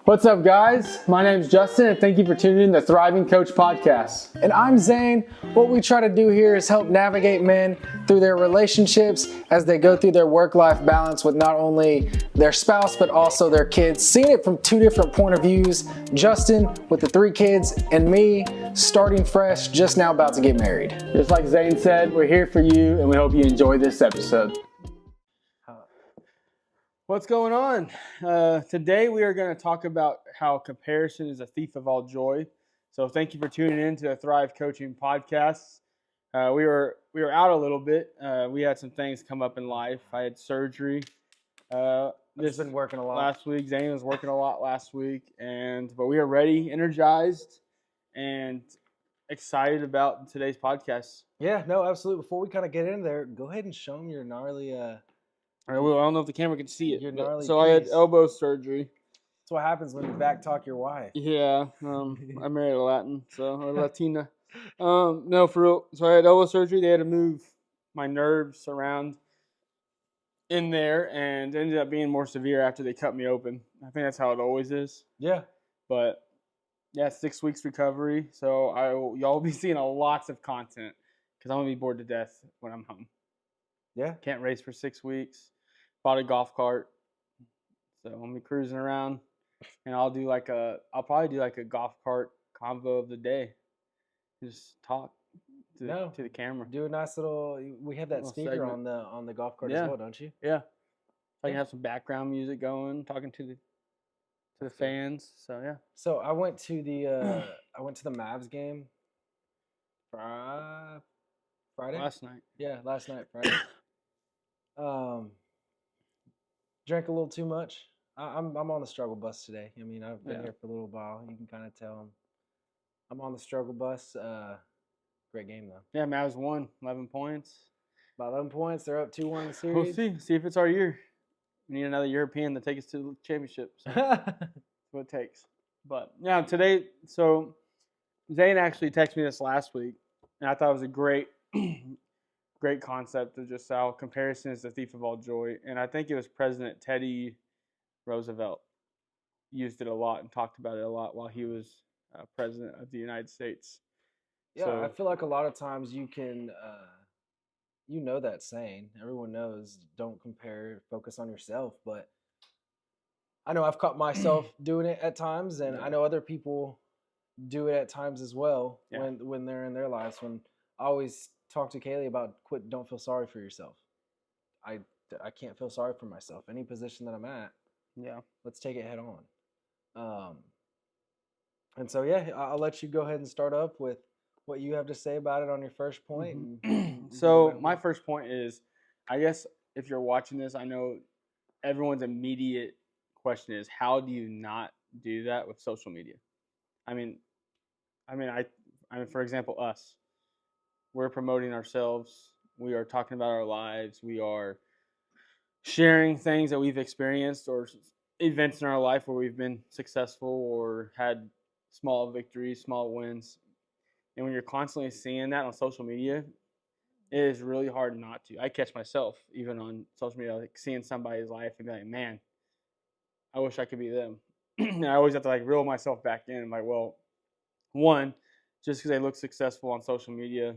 What's up, guys? My name's Justin, and thank you for tuning in to the Thriving Coach Podcast. And I'm Zane. What we try to do here is help navigate men through their relationships as they go through their work-life balance with not only their spouse, but also their kids. Seeing it from two different point of views. Justin with the 3 kids, and me starting fresh, just now about to get married. Just like Zane said, we're here for you, and we hope you enjoy this episode. What's going on? Today we are going to talk about how comparison is a thief of all joy. So thank you for tuning in to the Thrive Coaching Podcast. We were out a little bit. We had some things come up in life. I had surgery. This been working a lot last week. Zane was working a lot last week, but we are ready, energized, and excited about today's podcast. Yeah, no, absolutely. Before we kind of get in there, go ahead and show them your gnarly. I don't know if the camera can see it. So I had elbow surgery. That's what happens when you back talk your wife. Yeah, I married a Latin, so a Latina. No, for real. So I had elbow surgery. They had to move my nerves around in there, and it ended up being more severe after they cut me open. I think that's how it always is. Yeah. But yeah, 6 weeks recovery. So y'all will be seeing lots of content because I'm gonna be bored to death when I'm home. Yeah. Can't race for 6 weeks. Bought a golf cart, so I'm gonna be cruising around, and I'll probably do like a golf cart convo of the day. Just talk to the camera. Do a nice little. We have that speaker segment on the golf cart as well, don't you? Yeah. I can have some background music going, talking to the fans. So yeah. So I went to the Mavs game. Friday. Last night. Yeah, last night, Friday. Drank a little too much. I'm on the struggle bus today. I mean, I've been here for a little while. You can kind of tell I'm on the struggle bus. Great game though. Yeah, Mavs won 11 points. By 11 points, they're up 2-1 in the series. We'll see if it's our year. We need another European to take us to the championship. So that's what it takes. But yeah, today, so Zane actually texted me this last week, and I thought it was a great concept of just how comparison is the thief of all joy. And I think it was President Teddy Roosevelt used it a lot and talked about it a lot while he was president of the United States. Yeah, so, I feel like a lot of times you can, that saying. Everyone knows, don't compare, focus on yourself. But I know I've caught myself doing it at times, and I know other people do it at times as well when they're in their lives. When I always talk to Kaylee about don't feel sorry for yourself. I can't feel sorry for myself. Any position that I'm at, let's take it head on. And so I'll let you go ahead and start up with what you have to say about it on your first point. So my first point is, I guess if you're watching this, I know everyone's immediate question is, how do you not do that with social media? I mean, for example, us. We're promoting ourselves. We are talking about our lives. We are sharing things that we've experienced or events in our life where we've been successful or had small victories, small wins. And when you're constantly seeing that on social media, it is really hard not to. I catch myself even on social media, like seeing somebody's life and be like, man, I wish I could be them. And I always have to reel myself back in. I'm like, well, one, just because they look successful on social media,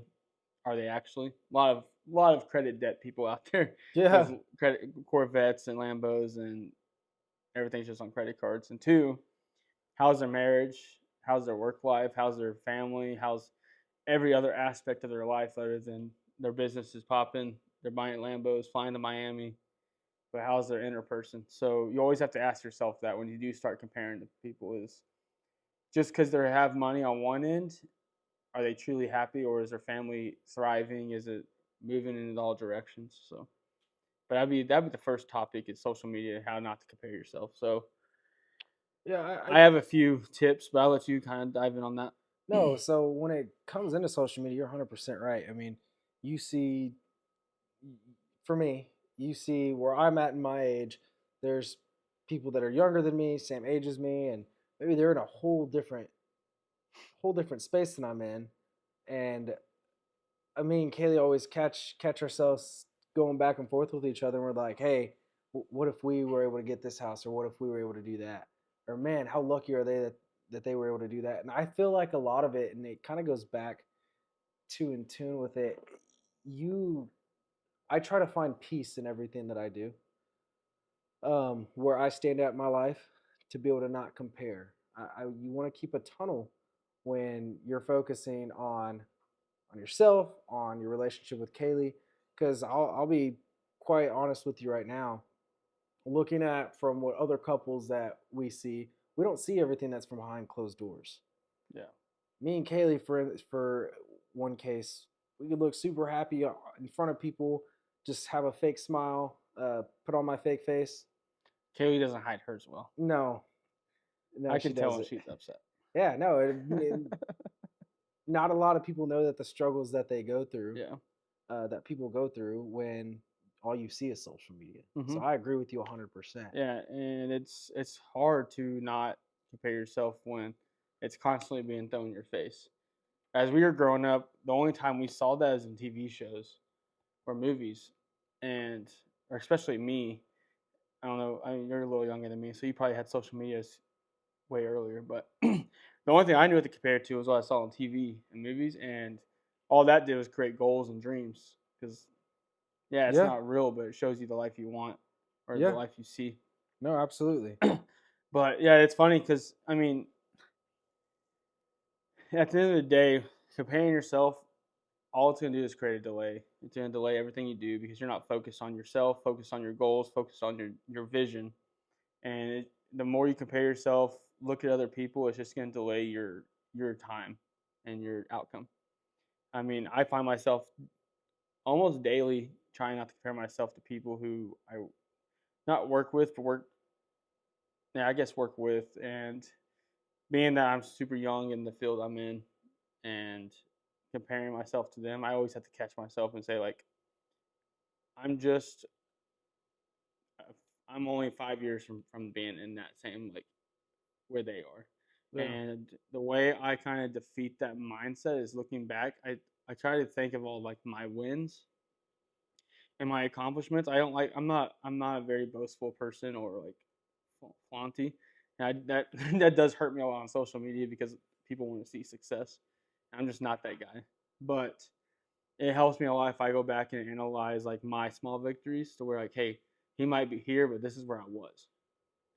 are they actually? A lot of credit debt people out there. Yeah. Credit Corvettes and Lambos and everything's just on credit cards. And two, how's their marriage? How's their work life? How's their family? How's every other aspect of their life other than their business is popping? They're buying Lambos, flying to Miami. But how's their inner person? So you always have to ask yourself that when you do start comparing to people, is just because they have money on one end, are they truly happy, or is their family thriving? Is it moving in all directions? So, but that'd be the first topic is social media, how not to compare yourself. So, yeah, I have a few tips, but I'll let you kind of dive in on that. No, so when it comes into social media, you're 100% right. I mean, for me, you see where I'm at in my age, there's people that are younger than me, same age as me, and maybe they're in a whole different space than I'm in. And me and Kaylee always catch ourselves going back and forth with each other, and we're like, hey, what if we were able to get this house, or what if we were able to do that? or man, how lucky are they that they were able to do that? And I feel like a lot of it, and it kind of goes back to in tune with it. You, I try to find peace in everything that I do. Where I stand at in my life to be able to not compare. You want to keep a tunnel when you're focusing on yourself, on your relationship with Kaylee, because I'll be quite honest with you right now. Looking at from what other couples that we don't see everything that's from behind closed doors. Yeah. Me and Kaylee, for one case, we could look super happy in front of people, just have a fake smile, put on my fake face. Kaylee doesn't hide hers well. No, no, I she can tell when doesn't. she's upset. Yeah, no, not a lot of people know that the struggles that they go through, Yeah. that people go through when all you see is social media. Mm-hmm. So I agree with you 100%. Yeah, and it's hard to not compare yourself when it's constantly being thrown in your face. As we were growing up, the only time we saw that is in TV shows or movies, and or especially me. I don't know. I mean, you're a little younger than me, so you probably had social media way earlier. But the only thing I knew what to compare it to was what I saw on TV and movies, and all that did was create goals and dreams. Because yeah, it's Yeah, not real, but it shows you the life you want or the yeah, life you see. no, absolutely. But yeah, it's funny because I mean, at the end of the day, comparing yourself, all it's gonna do is create a delay. It's gonna delay everything you do because you're not focused on yourself, focused on your goals, focused on your vision. And the more you compare yourself, look at other people, it's just gonna delay your time and your outcome. I mean, I find myself almost daily trying not to compare myself to people who I not work with, but yeah, I guess work with, and being that I'm super young in the field I'm in, and comparing myself to them, I always have to catch myself and say like, I'm just, I'm only 5 years from being in that same like where they are. Yeah, And the way I kind of defeat that mindset is looking back. I try to think of all like my wins and my accomplishments. I don't like. I'm not a very boastful person or like flaunty. That that does hurt me a lot on social media because people want to see success. I'm just not that guy. But it helps me a lot if I go back and analyze like my small victories to where like, hey, he might be here, but this is where I was,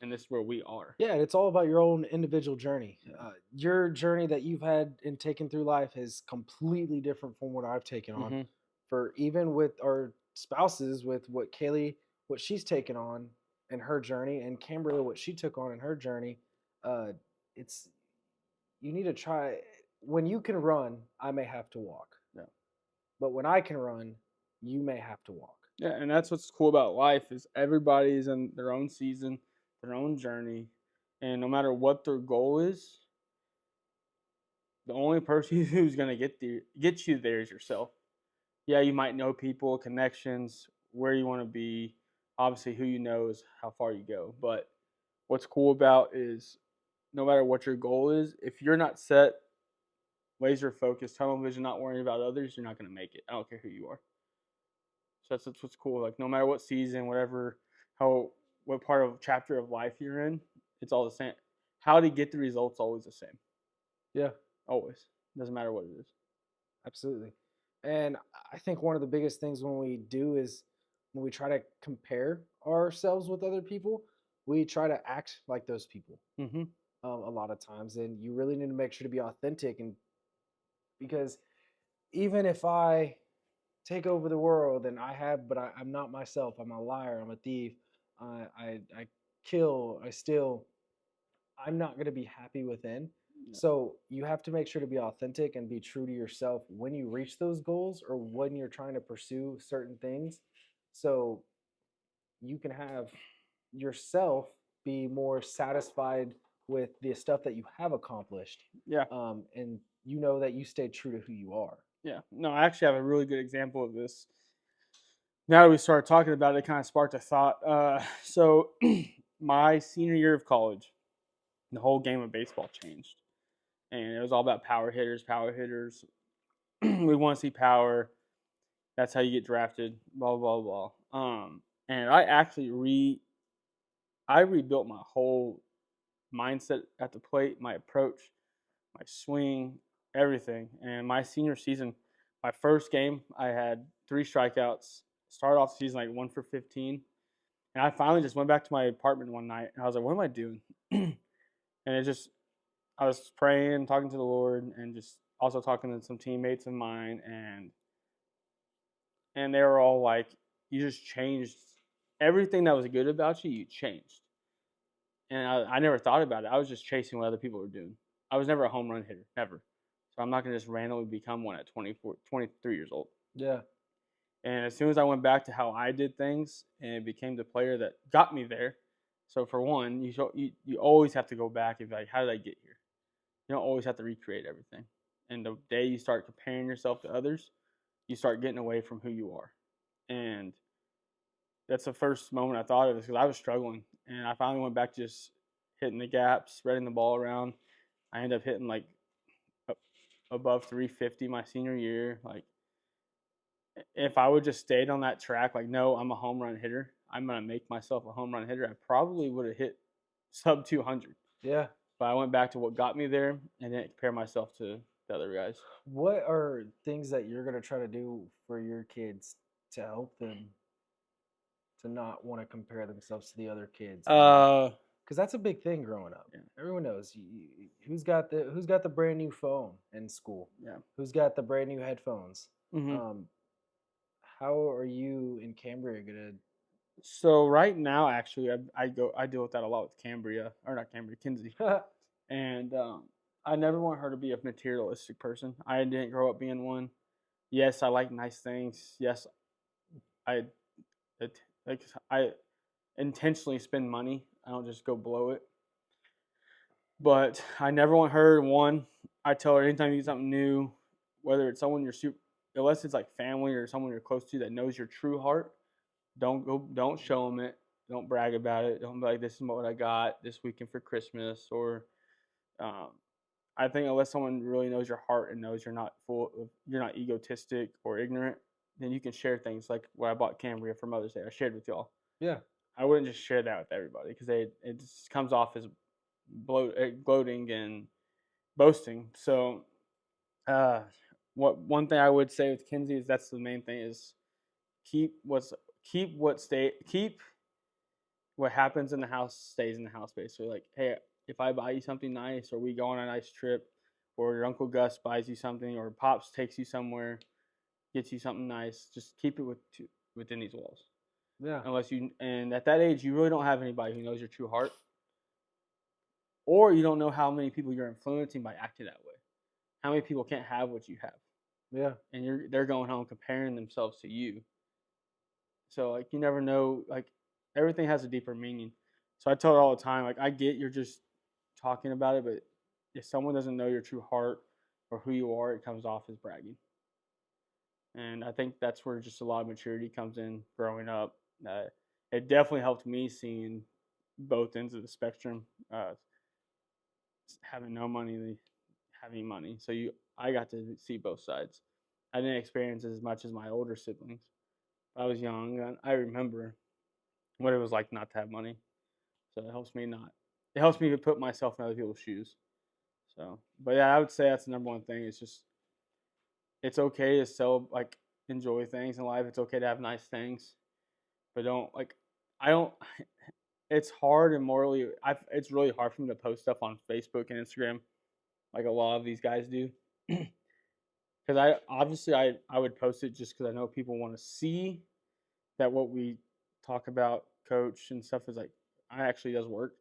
and this is where we are. yeah. It's all about your own individual journey. Yeah. Your journey that you've had and taken through life is completely different from what I've taken on. Mm-hmm. For even with our spouses, with what Kaylee, what she's taken on in her journey, and Kimberly, what she took on in her journey, uh, it's you need to try. When you can run, I may have to walk. Yeah. But when I can run, you may have to walk. Yeah, and that's what's cool about life is everybody's in their own season, their own journey, and no matter what their goal is, the only person who's gonna get you there is yourself. Yeah, you might know people, connections, where you want to be. Obviously, who you know is how far you go. But what's cool about is no matter what your goal is, if you're not set, laser focused, tunnel vision, not worrying about others, you're not gonna make it. I don't care who you are. So that's what's cool. Like no matter what season, whatever, how what part of chapter of life you're in, it's all the same. How to get the results always the same. Yeah, Always doesn't matter what it is. absolutely. And I think one of the biggest things when we do is when we try to compare ourselves with other people, we try to act like those people Mm-hmm. a lot of times. And you really need to make sure to be authentic. And because even if I take over the world and but I'm not myself, I'm a liar, I'm a thief, I kill, I steal, I'm not going to be happy within. Yeah. So you have to make sure to be authentic and be true to yourself when you reach those goals or when you're trying to pursue certain things. So you can have yourself be more satisfied with the stuff that you have accomplished. Yeah. And you know that you stayed true to who you are. Yeah. No, I actually have a really good example of this. Now that we started talking about it, it kind of sparked a thought. So my senior year of college, the whole game of baseball changed. And it was all about power hitters, power hitters. We want to see power. That's how you get drafted. Blah blah blah. And I actually I rebuilt my whole mindset at the plate, my approach, my swing, everything. And my senior season, my first game, I had 3 strikeouts. Started off the season like 1 for 15, and I finally just went back to my apartment one night, and I was like, "What am I doing?" And it just, I was praying, talking to the Lord, and just also talking to some teammates of mine, and they were all like, "You just changed everything that was good about you. You changed." And I never thought about it. I was just chasing what other people were doing. I was never a home run hitter, never. So I'm not going to just randomly become one at 24, 23 years old. Yeah. And as soon as I went back to how I did things and became the player that got me there, so for one, you always have to go back and be like, how did I get here? You don't always have to recreate everything. And the day you start comparing yourself to others, you start getting away from who you are. And that's the first moment I thought of is because I was struggling, and I finally went back to just hitting the gaps, spreading the ball around. I ended up hitting like above 350 my senior year. Like if I would just stayed on that track, like no, I'm a home run hitter. I'm gonna make myself a home run hitter. I probably would have hit sub 200. Yeah. But I went back to what got me there and didn't compare myself to the other guys. What are things that you're going to try to do for your kids to help them to not want to compare themselves to the other kids? Because that's a big thing growing up. Yeah. Everyone knows who's got the brand new phone in school. Yeah. Who's got the brand new headphones. Mm-hmm. How are you in Cambria gonna? So right now, actually, I deal with that a lot with Kinsey, and I never want her to be a materialistic person. I didn't grow up being one. Yes, I like nice things. Yes, I like I intentionally spend money. I don't just go blow it. But I never want her one. I tell her anytime you get something new, whether it's someone you're super, unless it's like family or someone you're close to that knows your true heart, don't show them it. Don't brag about it. Don't be like, this is what I got this weekend for Christmas. Or um, I think unless someone really knows your heart and knows you're not egotistic or ignorant, then you can share things like what I bought Cambria for Mother's Day. I shared with y'all. Yeah. I wouldn't just share that with everybody because it just comes off as gloating and boasting. So, uh, what one thing I would say with Kinsey is that's the main thing is keep what's keep what happens in the house stays in the house. Basically, like, hey, if I buy you something nice, or we go on a nice trip, or your Uncle Gus buys you something, or Pops takes you somewhere, gets you something nice, just keep it within these walls. Yeah. And at that age, you really don't have anybody who knows your true heart, or you don't know how many people you're influencing by acting that way. How many people can't have what you have, Yeah. and they're going home comparing themselves to you. So like you never know, like everything has a deeper meaning. So I tell her all the time, like I get you're just talking about it, but if someone doesn't know your true heart or who you are, it comes off as bragging. And I think that's where just a lot of maturity comes in growing up. It definitely helped me seeing both ends of the spectrum, having no money, having money. So I got to see both sides. I didn't experience as much as my older siblings. I was young, and I remember what it was like not to have money. So it helps me not. It helps me to put myself in other people's shoes. So, but yeah, I would say that's the number one thing. It's just it's okay to enjoy things in life. It's okay to have nice things, but don't like I don't. It's hard and morally. It's really hard for me to post stuff on Facebook and Instagram, like a lot of these guys do. Because I would post it just because I know people want to see that what we talk about, coach and stuff, is like I actually does work.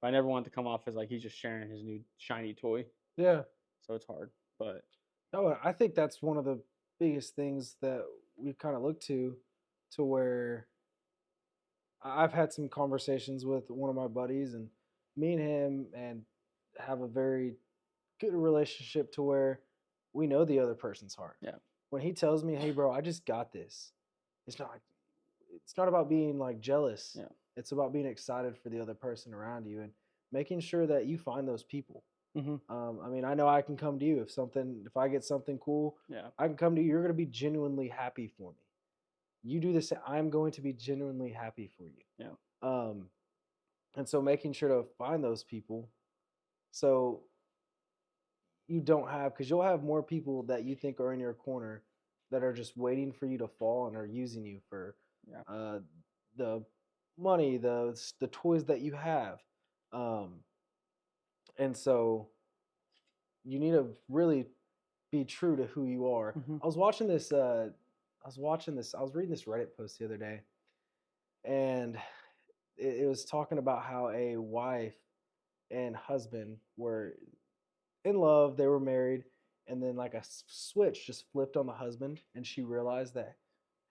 But I never want it to come off as like he's just sharing his new shiny toy. Yeah. So it's hard. But No, I think that's one of the biggest things that we kind of look to where I've had some conversations with one of my buddies, and me and him and have a very good relationship to where we know the other person's heart. yeah. When he tells me, "Hey, bro, I just got this," it's not it's not about being like jealous. Yeah. It's about being excited for the other person around you and making sure that you find those people. Mm-hmm. I mean, I know I can come to you if I get something cool, Yeah. I can come to you. You're going to be genuinely happy for me. You do this, I'm going to be genuinely happy for you. Yeah. Um, And so making sure to find those people so you don't have, because you'll have more people that you think are in your corner that are just waiting for you to fall and are using you for Yeah. uh, the money, the toys that you have. Um, and so you need to really be true to who you are. Hmm. I was watching this. I was reading this Reddit post the other day, and it was talking about how a wife and husband were in love, they were married, and then like a switch just flipped on the husband, and she realized that,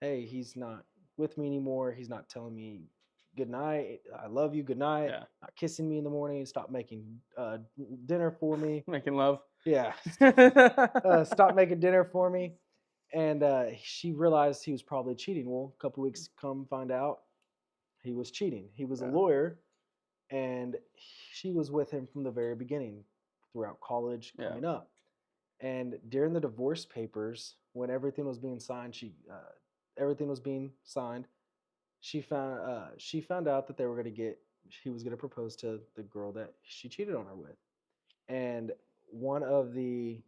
hey, he's not with me anymore. He's not telling me good night, I love you, good night, Yeah. not kissing me in the morning, stop making dinner for me. Making love. Yeah, stop making dinner for me. And she realized he was probably cheating. Well, a couple weeks come find out he was cheating. He was a Yeah. lawyer, and she was with him from the very beginning, throughout college, Yeah. coming up. And during the divorce papers, when everything was being signed, everything was being signed. She found out that they were going to get. He was going to propose to the girl that she cheated on her with. And one of the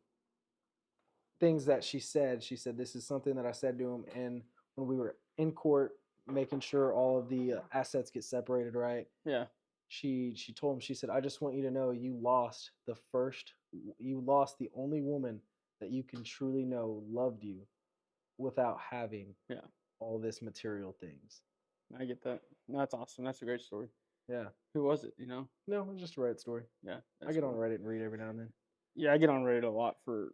things that she said, this is something that I said to him, and when we were in court, making sure all of the assets get separated right. Yeah. She told him, she said, I just want you to know you lost the only woman that you can truly know loved you without having Yeah. all this material things. I get that. That's awesome. That's a great story. Yeah. Who was it? You know? No, it's just a Reddit story. Yeah. I That's get on cool. Reddit and read every now and then. Yeah, I get on Reddit a lot for.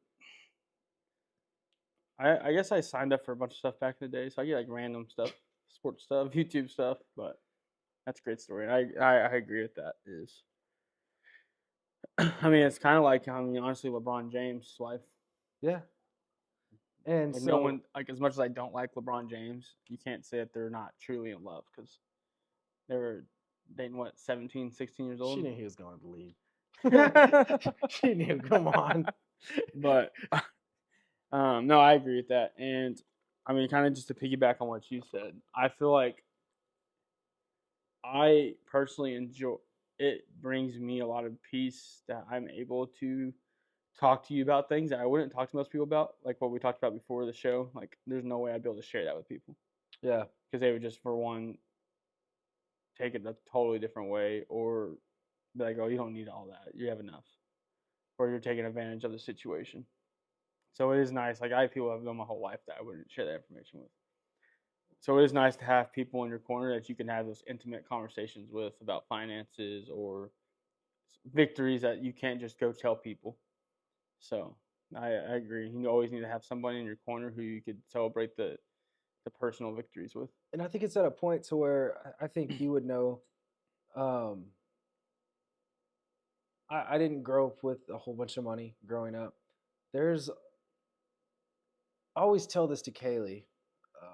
I guess I signed up for a bunch of stuff back in the day, so I get like random stuff, sports stuff, YouTube stuff. But that's a great story. I agree with that. Is I mean, it's kind of like, I mean, honestly, LeBron James' wife. Yeah. And Like, no so one, like, as much as I don't like LeBron James, you can't say that they're not truly in love, because they were dating, what, 17, 16 years she old. knew he was going to leave. She knew. Come on. But no, I agree with that. And I mean, kind of just to piggyback on what you said, I feel like I personally enjoy it. Brings me a lot of peace that I'm able to talk to you about things that I wouldn't talk to most people about, like what we talked about before the show. Like, there's no way I'd be able to share that with people, Yeah. because they would just, for one, take it a totally different way, or be like, "Oh, you don't need all that. You have enough," or you're taking advantage of the situation. So it is nice. Like, I have people I've known my whole life that I wouldn't share that information with. So it is nice to have people in your corner that you can have those intimate conversations with about finances or victories that you can't just go tell people. So I agree. You always need to have somebody in your corner who you could celebrate the personal victories with. And I think it's at a point to where I think you would know. Um, I didn't grow up with a whole bunch of money growing up. There's I always tell this to Kaylee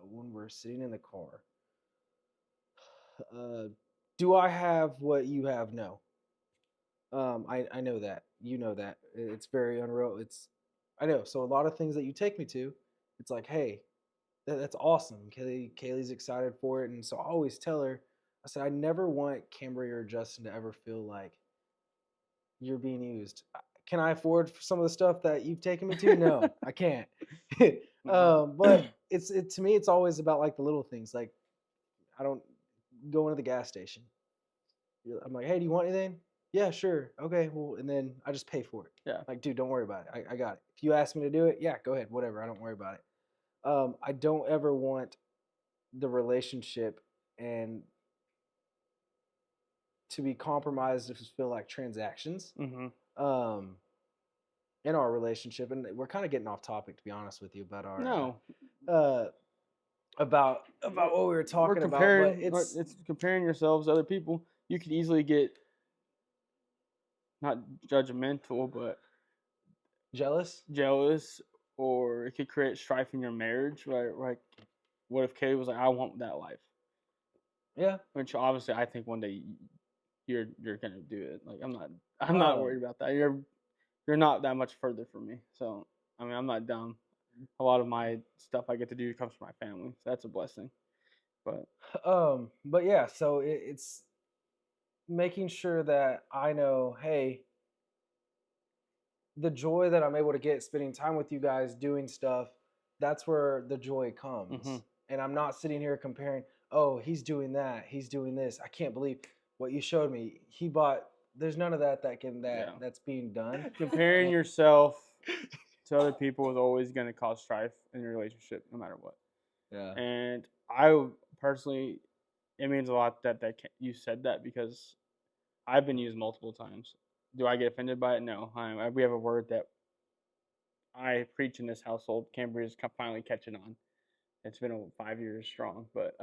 when we're sitting in the car. Uh, do I have what you have? No. I know that. You know that. It's very unreal. I know. So a lot of things that you take me to, it's like, hey, that's awesome. Kaylee's excited for it. And so I always tell her, I said, I never want Cambry or Justin to ever feel like you're being used. Can I afford some of the stuff that you've taken me to? No, I can't. But to me, it's always about like the little things. Like, I don't go into the gas station. I'm like, hey, do you want anything? Yeah, sure. Okay, well, and then I just pay for it. Yeah. Like, dude, don't worry about it. I got it. If you ask me to do it, yeah, go ahead. Whatever. I don't worry about it. I don't ever want the relationship and to be compromised to feel like transactions. Mm-hmm. Um, in our relationship, and we're kind of getting off topic, to be honest with you, about our No, about what we were we're talking about, but comparing. It's comparing yourselves to other people. You could easily get not judgmental, but jealous. jealous, or it could create strife in your marriage. Right? Like, what if Kaylee was like, "I want that life," Yeah. which obviously I think one day you're gonna do it. Like, I'm not Um, worried about that. You're not that much further from me, so I mean, I'm not dumb. A lot of my stuff I get to do comes from my family, so that's a blessing. But but yeah, so it's making sure that I know, hey, the joy that I'm able to get spending time with you guys doing stuff, that's where the joy Mm-hmm. comes. And I'm not sitting here comparing, oh, he's doing that, he's doing this. I can't believe what you showed me. He bought there's none of Yeah. that's being done. Comparing And yourself to other people is always going to cause strife in your relationship, no matter what. yeah. And I personally, it means a lot that you said that because I've been used multiple times. Do I get offended by it? No. We have a word that I preach in this household. Cambria is finally catching on. It's been 5 years strong, but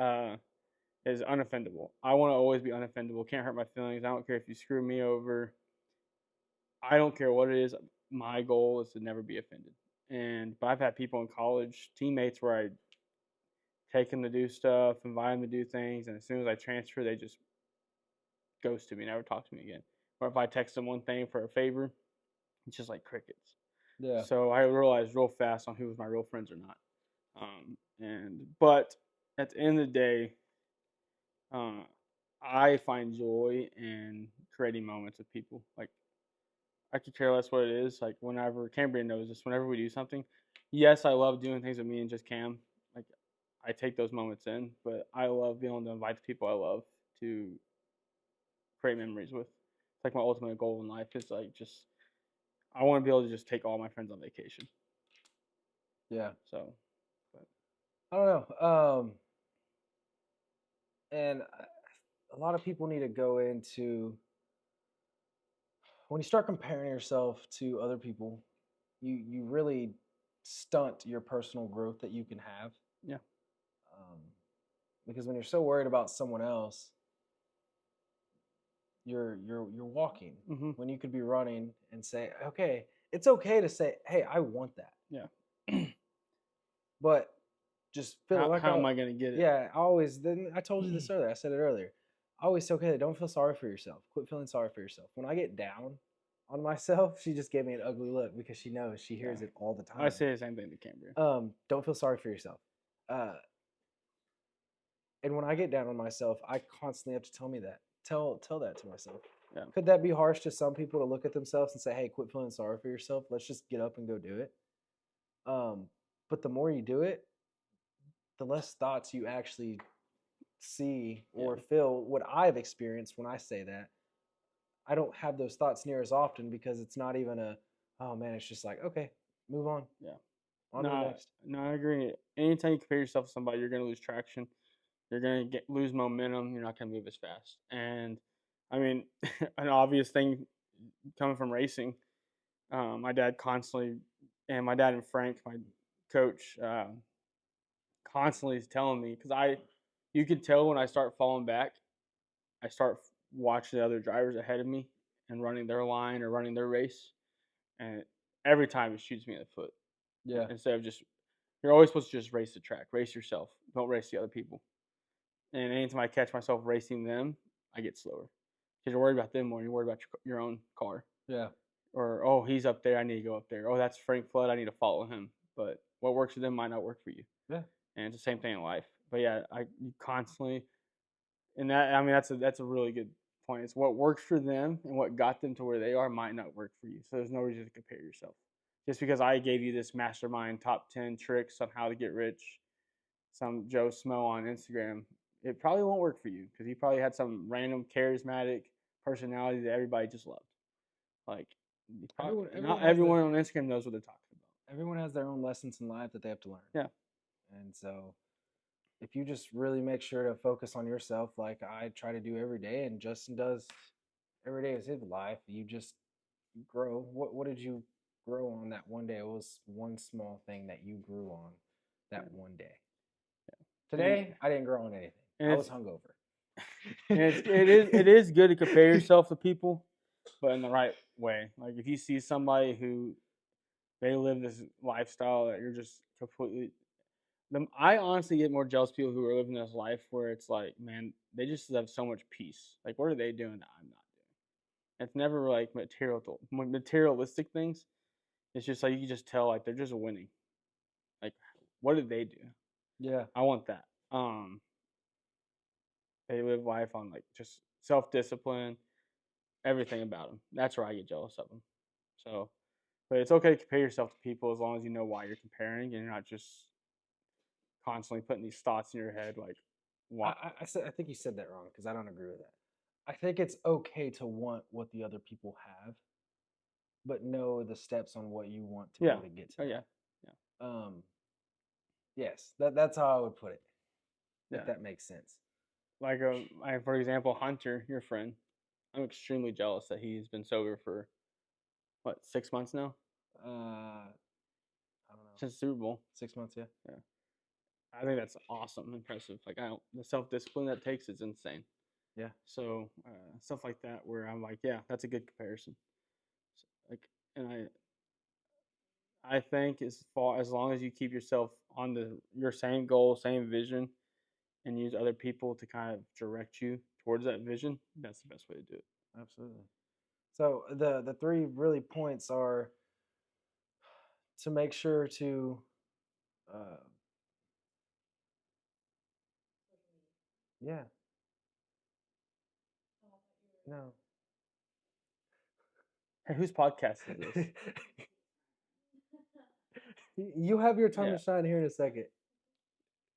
is unoffendable. I want to always be unoffendable. Can't hurt my feelings. I don't care if you screw me over. I don't care what it is. My goal is to never be offended. But I've had people in college, teammates, where I take them to do stuff, invite them to do things, and as soon as I transfer, they just ghost to me, never talk to me again. Or if I text them one thing for a favor, it's just like crickets. Yeah. So I realized real fast on who was my real friends or not. But at the end of the day, uh, I find joy in creating moments with people. Like I could care less what it is. Like whenever Cambrian knows this, whenever we do something, yes, I love doing things with me and just Cam. Like I take those moments in, but I love being able to invite the people I love to create memories with. It's like my ultimate goal in life is like just I want to be able to just take all my friends on vacation. Yeah. So, but, I don't know. And a lot of people need to go into when you start comparing yourself to other people, you really stunt your personal growth that you can have. yeah. Um, because when you're so worried about someone else, you're walking Mm-hmm. when you could be running and say, okay, it's okay to say, hey, I want that, Yeah. but just feel like How am I gonna get it? yeah, I always. Then I told you this earlier. I said it earlier. I always say, okay, don't feel sorry for yourself. Quit feeling sorry for yourself. When I get down on myself, she just gave me an ugly look because she knows she Yeah. hears it all the I time. say the same thing to Cambria. Don't feel sorry for yourself. Uh, and when I get down on myself, I constantly have to tell me that. Tell that to myself. Yeah. Could that be harsh to some people to look at themselves and say, "Hey, quit feeling sorry for yourself. Let's just get up and go do it." Um, but the more you do it, the less thoughts you actually see or Yeah. feel. What I've experienced when I say that, I don't have those thoughts near as often because it's not even a, oh man, it's just like, okay, move on, Yeah. on to the No, next. no, I agree. Anytime you compare yourself to somebody, you're gonna lose traction. You're gonna lose momentum. You're not gonna move as fast. And I mean, an obvious thing coming from racing, my dad constantly, and my dad and Frank, my coach, constantly is telling me because you can tell when I start falling back, I start watching the other drivers ahead of me and running their line or running their race, and every time it shoots me in the foot. Yeah, Instead of just, you're always supposed to just race the track, race yourself, don't race the other people. And anytime I catch myself racing them, I get slower because you're worried about them more. You're worried about your own car. yeah. Or, oh, he's up there, I need to go up there. Oh, that's Frank Flood, I need to follow him. But what works for them might not work for you. Yeah. And it's the same thing in life. But yeah, you constantly, and that, I mean, that's a really good point. It's what works for them and what got them to where they are might not work for you. So there's no reason to compare yourself. Just because I gave you this mastermind top 10 tricks on how to get rich, some Joe Smo on Instagram, it probably won't work for you because he probably had some random charismatic personality that everybody just loved. Like, not Everyone has everyone on Instagram knows what they're talking everyone has their own lessons in life that they have to learn. about. And so if you just really make sure to focus on yourself like I try to do every day and Justin does every day is his life, you just grow. What did you grow on that one day? It was one small thing that you grew on that Yeah. one day. Yeah. And Today, I didn't grow on anything. and I it's was hungover. and it is good to compare yourself to people, but in the right way. Like if you see somebody who they live this lifestyle that you're just completely. I honestly get more jealous of people who are living this life where it's like, man, they just have so much peace. Like, what are they doing that I'm not doing? It's never like materialistic things. It's just like you can just tell like they're just winning. Like, what did they do? Yeah. I want that. They live life on like just self-discipline, everything about them. That's where I get jealous of them. So, but it's okay to compare yourself to people as long as you know why you're comparing and you're not just constantly putting these thoughts in your head like, why? I think you said that wrong because I don't agree with that. I think it's okay to want what the other people have, but know the steps on what you want to be Yeah. able to get to. Oh that. yeah. Yes, that's how I would put it. Yeah. If that makes sense. Like, for example, Hunter, your friend, I'm extremely jealous that he's been sober for, what, 6 months now? I don't know. Since Super Bowl. 6 months, yeah. Yeah. I think that's awesome, impressive. Like, the self-discipline that takes is insane. Yeah. So, stuff like that where I'm like, yeah, that's a good comparison. So, like, and I think as long as you keep yourself on your same goal, same vision, and use other people to kind of direct you towards that vision, that's the best way to do it. Absolutely. So the three really points are to make sure to yeah. No. Hey, whose podcast is this? You have your time to shine here in a second.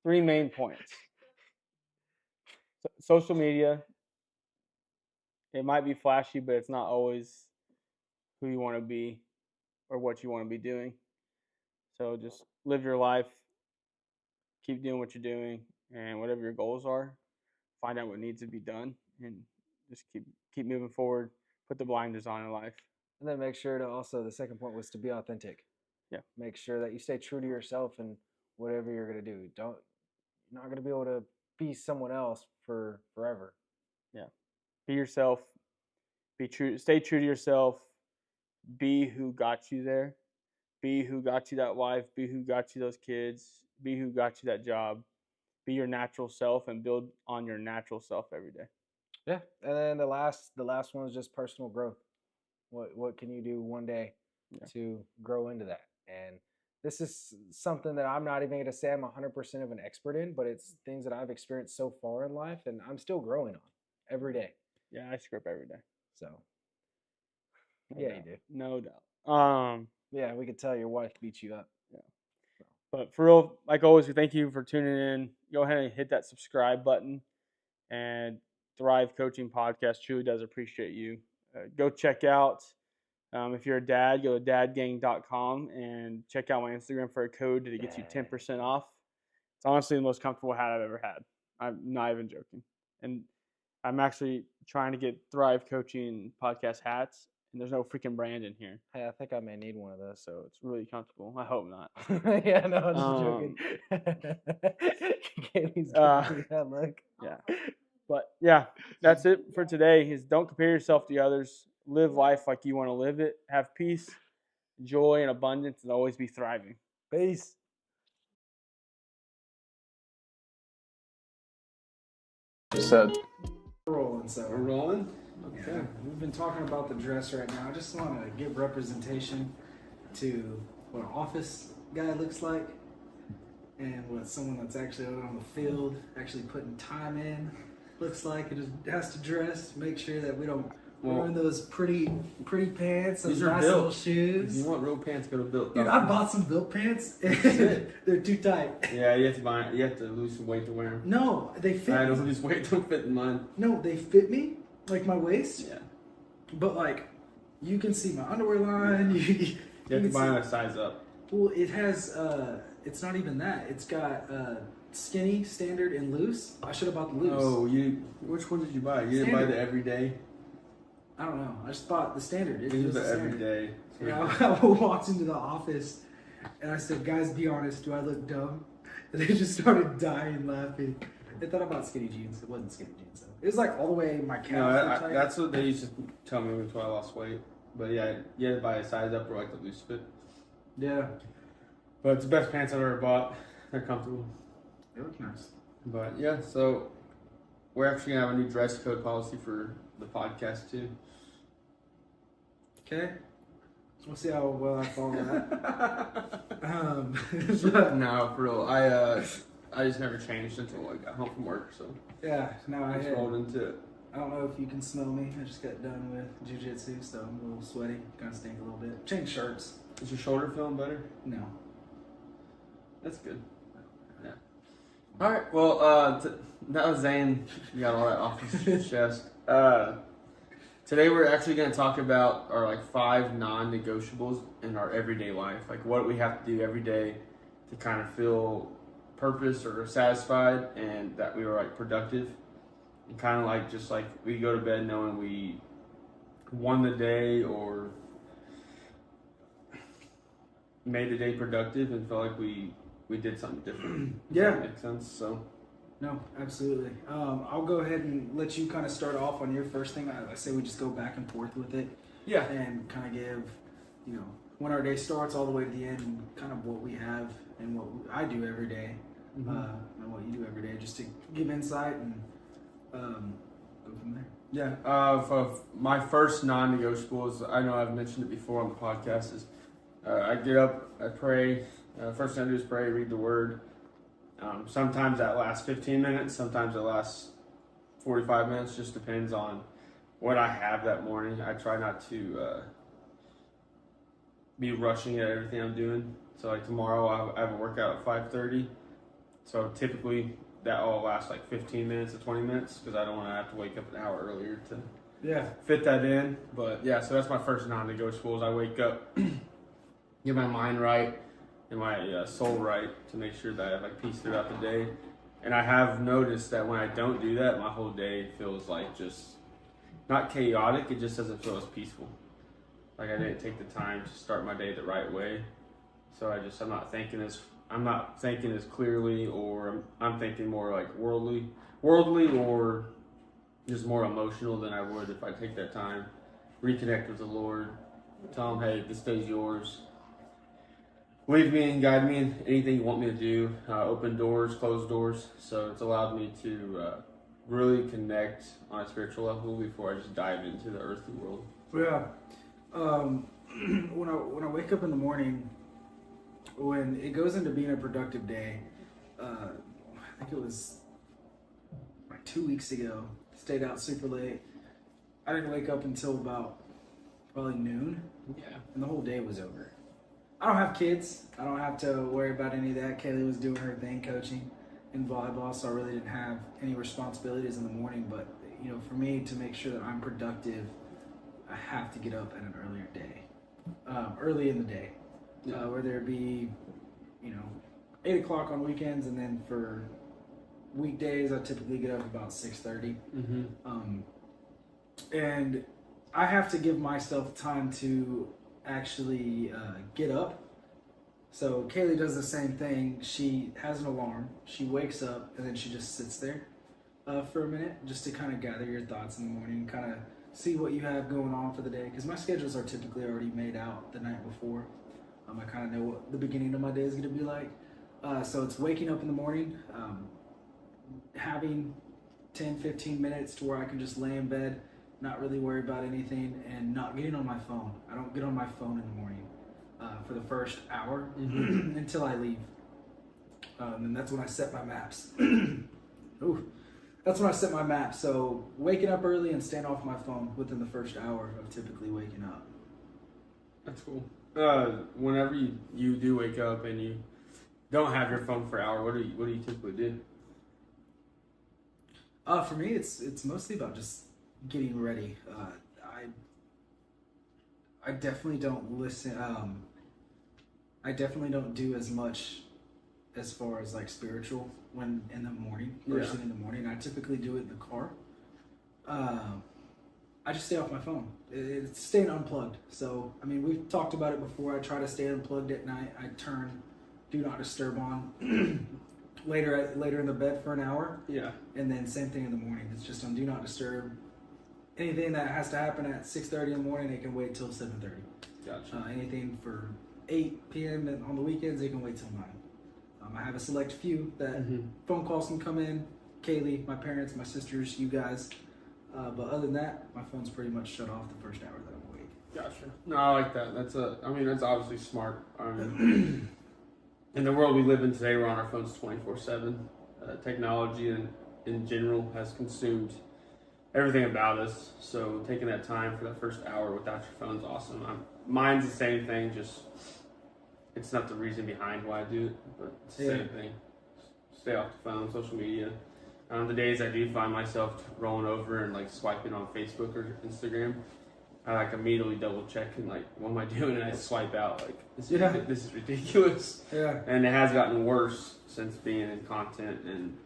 3 main points. Social media, it might be flashy, but it's not always who you want to be or what you want to be doing. So just live your life, keep doing what you're doing, and whatever your goals are, find out what needs to be done, and just keep moving forward. Put the blinders on in life. And then make sure to also, the second point was to be authentic. Yeah. Make sure that you stay true to yourself and whatever you're going to do. You're not going to be able to be someone else for forever. Yeah. Be yourself. Be true. Stay true to yourself. Be who got you there. Be who got you that wife. Be who got you those kids. Be who got you that job. Be your natural self and build on your natural self every day. Yeah. And then the last one is just personal growth. What can you do one day to grow into that? And this is something that I'm not even going to say I'm 100% of an expert in, but it's things that I've experienced so far in life and I'm still growing on every day. Yeah, I screw up every day. So, You do. No doubt. Yeah, we could tell your wife beats you up. Yeah. So. But for real, like always, we thank you for tuning in. Go ahead and hit that subscribe button. And Thrive Coaching Podcast truly does appreciate you. Go check out, if you're a dad, go to dadgang.com and check out my Instagram for a code that gets you 10% off. It's honestly the most comfortable hat I've ever had. I'm not even joking. And I'm actually trying to get Thrive Coaching Podcast hats, and there's no freaking brand in here. Hey, I think I may need one of those. So it's really comfortable. I hope not. Yeah, no, I'm just joking. Kaylee's giving me that look. Yeah. But yeah, that's it for today. Is don't compare yourself to others. Live life like you want to live it. Have peace, joy, and abundance, and always be thriving. Peace. Said. Rolling, so we're rolling. Okay. Yeah, we've been talking about the dress right now. I just want to give representation to what an office guy looks like, and what someone that's actually out on the field, actually putting time in, looks like. It has to dress, make sure that we don't ruin those pretty pants and nice little shoes. If you want real pants, go to Built. Dude, I bought some Built pants. They're too tight. Yeah, you have to lose some weight to wear them. No, they fit. I don't lose weight, don't fit in mine. No, they fit me, like my waist. Yeah. But like, you can see my underwear line. You have to buy a size up. Well, it has. It's not even that. It's got skinny, standard, and loose. I should have bought the loose. Oh, which one did you buy? You didn't buy the everyday? I don't know. I just bought the standard. It was the everyday. Yeah, I walked into the office and I said, "Guys, be honest. Do I look dumb?" And they just started dying laughing. They thought about skinny jeans. It wasn't skinny jeans though. It was like all the way my calves. No, that's what they used to tell me until I lost weight. But yeah, you had to buy a size up or like the loose fit. Yeah. But it's the best pants I've ever bought. They're comfortable. They look nice. But yeah, so we're actually gonna have a new dress code policy for the podcast too. Okay. We'll see how well I follow that. No, for real. I just never changed until I got home from work. So yeah, no, I just rolled into it. I don't know if you can smell me. I just got done with jiu-jitsu, so I'm a little sweaty. Kind of stink a little bit. Change shirts. Is your shoulder feeling better? No. That's good. Yeah. All right. Well, that was Zane. You got all that off his chest. Today we're actually going to talk about our 5 non-negotiables in our everyday life, like what we have to do every day to kind of feel purpose or satisfied, and that we are productive, and kind of just we go to bed knowing we won the day or made the day productive and felt like we did something different. Yeah. Does that make sense? So. No, absolutely. I'll go ahead and let you kind of start off on your first thing. I say we just go back and forth with it. Yeah. And kind of give, when our day starts all the way to the end, and kind of what we have and what I do every day, and what you do every day, just to give insight and go from there. Yeah. For my first non-negotiables, I know I've mentioned it before on the podcast, is I get up, I pray. First thing I do is pray, read the Word. Sometimes that lasts 15 minutes, sometimes it lasts 45 minutes, just depends on what I have that morning. I try not to be rushing at everything I'm doing. So tomorrow I have a workout at 5:30, so typically that all lasts 15 minutes to 20 minutes because I don't want to have to wake up an hour earlier to fit that in. But yeah, so that's my first non-negotiable is I wake up, get my mind right, and my soul right to make sure that I have peace throughout the day. And I have noticed that when I don't do that, my whole day feels just not chaotic. It just doesn't feel as peaceful. I didn't take the time to start my day the right way. So I'm not thinking as clearly, or I'm thinking more worldly, or just more emotional than I would if I take that time, reconnect with the Lord, tell him, hey, this day's yours. Lead me and guide me in anything you want me to do. Open doors, close doors. So it's allowed me to really connect on a spiritual level before I just dive into the earthly world. Yeah. When I wake up in the morning, when it goes into being a productive day, I think it was 2 weeks ago. Stayed out super late. I didn't wake up until about probably noon. Yeah. And the whole day was over. I don't have kids. I don't have to worry about any of that. Kaylee was doing her thing, coaching in volleyball, so I really didn't have any responsibilities in the morning. But, for me to make sure that I'm productive, I have to get up at an earlier day, early in the day, whether it be, 8 o'clock on weekends, and then for weekdays, I typically get up about 6:30. And I have to give myself time to actually get up. So Kaylee does the same thing. She has an alarm. She wakes up and then she just sits there for a minute just to kind of gather your thoughts in the morning, kind of see what you have going on for the day. Because my schedules are typically already made out the night before. I kind of know what the beginning of my day is going to be like. So it's waking up in the morning, having 10, 15 minutes to where I can just lay in bed, not really worry about anything, and not getting on my phone. I don't get on my phone in the morning for the first hour until I leave. And that's when I set my maps. Ooh, that's when I set my maps. So waking up early and staying off my phone within the first hour of typically waking up. That's cool. Whenever you do wake up and you don't have your phone for an hour, what do you typically do? For me, it's mostly about just getting ready. I definitely don't listen. I definitely don't do as much as far as spiritual when in the morning, first thing in the morning. I typically do it in the car. I just stay off my phone. It's staying unplugged. So, we've talked about it before. I try to stay unplugged at night. I turn Do Not Disturb on later in the bed for an hour. Yeah. And then same thing in the morning. It's just on Do Not Disturb. Anything that has to happen at 6:30 in the morning, it can wait till 7:30. Gotcha. Anything for 8 p.m. and on the weekends, it can wait till 9. I have a select few that phone calls can come in. Kaylee, my parents, my sisters, you guys. But other than that, my phone's pretty much shut off the first hour that I'm awake. Gotcha. No, I like that. That's obviously smart. In the world we live in today, we're on our phones 24/7. Technology in general has consumed everything about us. So taking that time for that first hour without your phone is awesome. Mine's the same thing, just it's not the reason behind why I do it, but it's the same thing. Stay off the phone, social media. The days I do find myself rolling over and like swiping on Facebook or Instagram, I like immediately double check and like, what am I doing? And I swipe out like, this is ridiculous. Yeah. And it has gotten worse since being in content and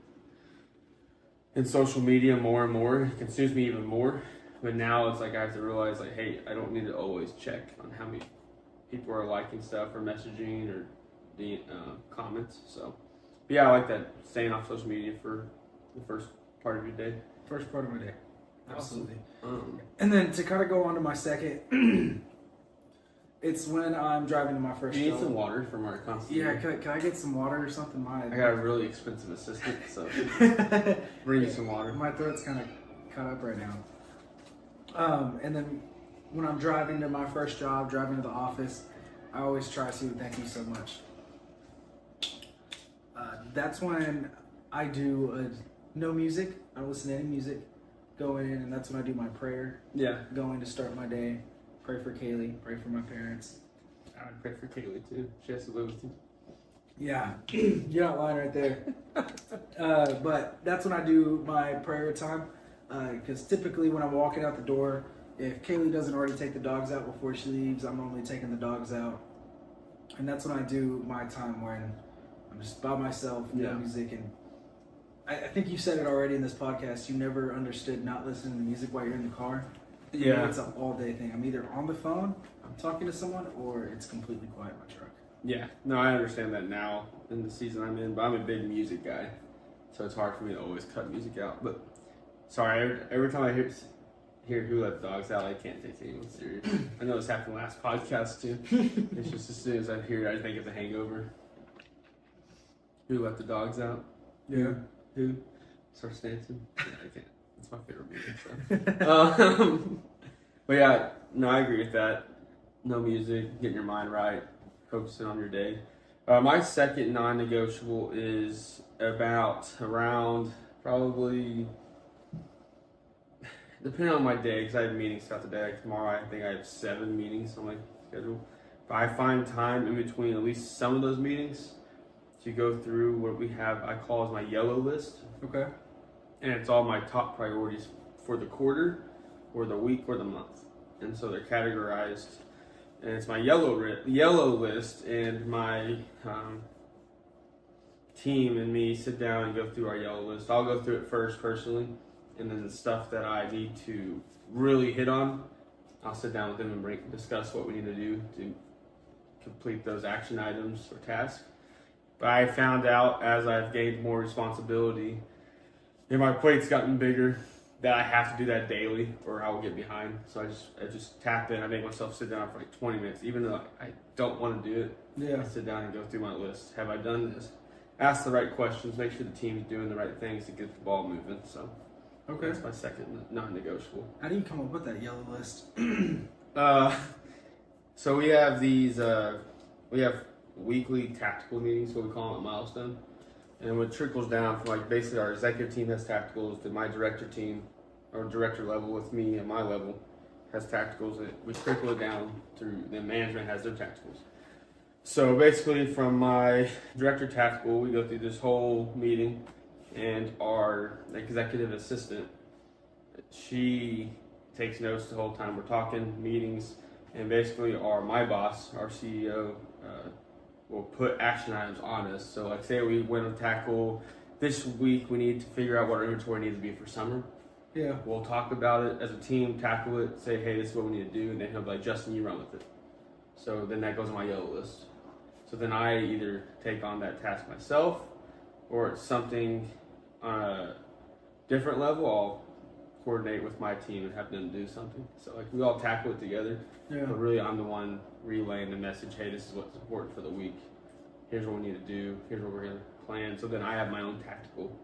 in social media more and more. It consumes me even more. But now it's like I have to realize like, hey, I don't need to always check on how many people are liking stuff or messaging or the comments. So, but yeah, I like that, staying off social media for the first part of your day. First part of my day. Absolutely. Awesome. And then to kind of go on to my second, it's when I'm driving to my first You need job. some water from our constant. Yeah, can I get some water or something? I got a really expensive assistant, so bring you some water. My throat's kind of cut up right now. And then when I'm driving to my first job, driving to the office, I always try to thank you so much. That's when I do no music. I don't listen to any music. Go in, and that's when I do my prayer. Yeah. Go in to start my day. Pray for Kaylee. Pray for my parents. I would pray for Kaylee too. She has to live with you. Yeah, you're not lying right there. But that's when I do my prayer time. Because typically when I'm walking out the door, if Kaylee doesn't already take the dogs out before she leaves, I'm normally taking the dogs out. And that's when I do my time when I'm just by myself, no music. And I think you said it already in this podcast, you never understood not listening to music while you're in the car. Yeah. It's an all day thing. I'm either on the phone, I'm talking to someone, or it's completely quiet in my truck. Yeah. No, I understand that now in the season I'm in, but I'm a big music guy. So it's hard for me to always cut music out. But sorry, every time I hear Who Let the Dogs Out, I can't take anyone serious. I know this happened last podcast too. It's just as soon as I hear it, I think of The Hangover. Who Let the Dogs Out? Yeah. Who starts dancing? Yeah, I can't. It's my favorite movie. So. But yeah, no, I agree with that. No music, getting your mind right, focusing on your day. My second non-negotiable is around probably, depending on my day, because I have meetings throughout the day. Like tomorrow, I think I have 7 meetings on my schedule. But I find time in between at least some of those meetings to go through what we have, I call as my yellow list. Okay. And it's all my top priorities for the quarter or the week or the month. And so they're categorized. And it's my yellow list, and my team and me sit down and go through our yellow list. I'll go through it first personally, and then the stuff that I need to really hit on, I'll sit down with them and discuss what we need to do to complete those action items or tasks. But I found out as I've gained more responsibility and my plate's gotten bigger that I have to do that daily or I will get behind. So I just tap in. I make myself sit down for like 20 minutes, even though I don't want to do it. Yeah. I sit down and go through my list. Have I done this? Ask the right questions. Make sure the team's doing the right things to get the ball moving. So Okay. that's my second non-negotiable. How do you come up with that yellow list? So we have these. We have weekly tactical meetings, what we call them, a milestone. And what trickles down from like basically our executive team has tacticals, to my director team, or director level with me at my level has tacticals. We trickle it down through the management has their tacticals. So basically from my director tactical, we go through this whole meeting, and our executive assistant, she takes notes the whole time we're talking, meetings, and basically my boss, our CEO, will put action items on us. So like say we went to tackle this week, we need to figure out what our inventory needs to be for summer. Yeah. We'll talk about it as a team, tackle it, say, hey, this is what we need to do, and then he'll be like, Justin, you run with it. So then that goes on my yellow list. So then I either take on that task myself, or it's something on a different level, I'll coordinate with my team and have them do something. So like we all tackle it together. Yeah. But really, I'm the one relaying the message, hey, this is what's important for the week. Here's what we need to do. Here's what we're going to plan. So then I have my own tactical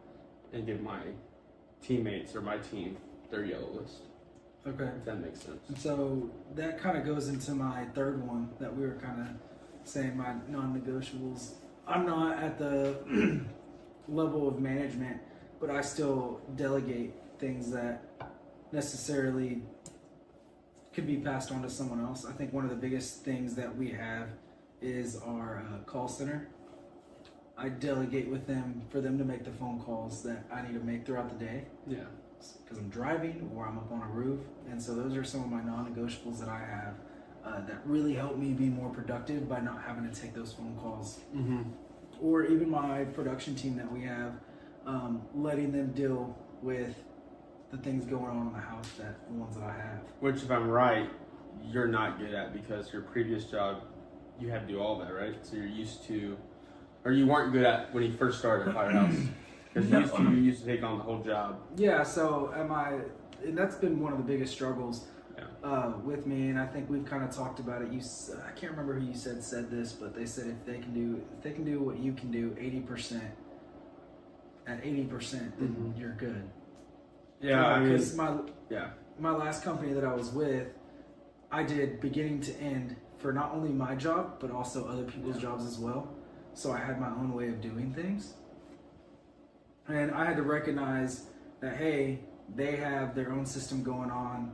and give my teammates or my team their yellow list. Okay. If that makes sense. And so that kind of goes into my third one that we were kind of saying, my non-negotiables. I'm not at the level of management, but I still delegate things that necessarily could be passed on to someone else. I think one of the biggest things that we have is our call center. I delegate with them for them to make the phone calls that I need to make throughout the day. Yeah. Because I'm driving or I'm up on a roof. And so those are some of my non-negotiables that I have that really help me be more productive by not having to take those phone calls. Mm-hmm. Or even my production team that we have, letting them deal with the things going on in the house, the ones that I have. Which, if I'm right, you're not good at, because your previous job, you had to do all that, right? So you're used to, or you weren't good at when you first started at Firehouse, because you used to take on the whole job. Yeah, so and that's been one of the biggest struggles with me, and I think we've kind of talked about it. I can't remember who you said this, but they said if they can do what you can do 80%, at 80%, then you're good. Yeah, because my last company that I was with, I did beginning to end for not only my job but also other people's jobs as well. So I had my own way of doing things, and I had to recognize that hey, they have their own system going on.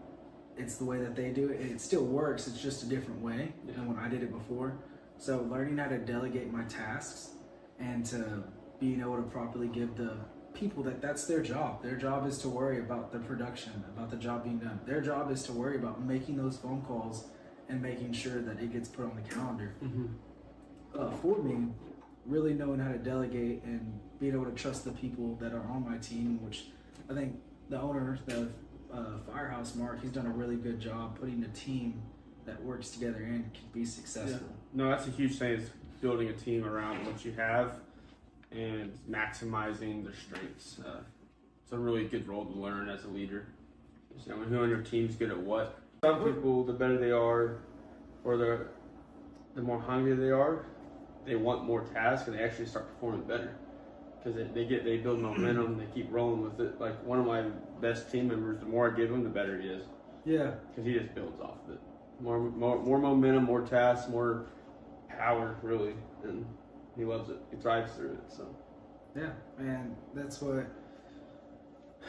It's the way that they do it. It still works. It's just a different way than when I did it before. So learning how to delegate my tasks and to being able to properly give the people that's their job. Their job is to worry about the production, about the job being done. Their job is to worry about making those phone calls and making sure that it gets put on the calendar. For me, really knowing how to delegate and being able to trust the people that are on my team, which I think the owner, the Firehouse Mark, he's done a really good job putting a team that works together and can be successful. Yeah. No, that's a huge thing, is building a team around what you have and maximizing their strengths. It's a really good role to learn as a leader. You know, who on your team's good at what. Some people, the better they are, or the more hungry they are, they want more tasks and they actually start performing better, because they build momentum, they keep rolling with it. Like one of my best team members, the more I give him, the better he is. Yeah, because he just builds off of it. More momentum, more tasks, more power, really, and he loves it. He thrives through it. So yeah, and that's what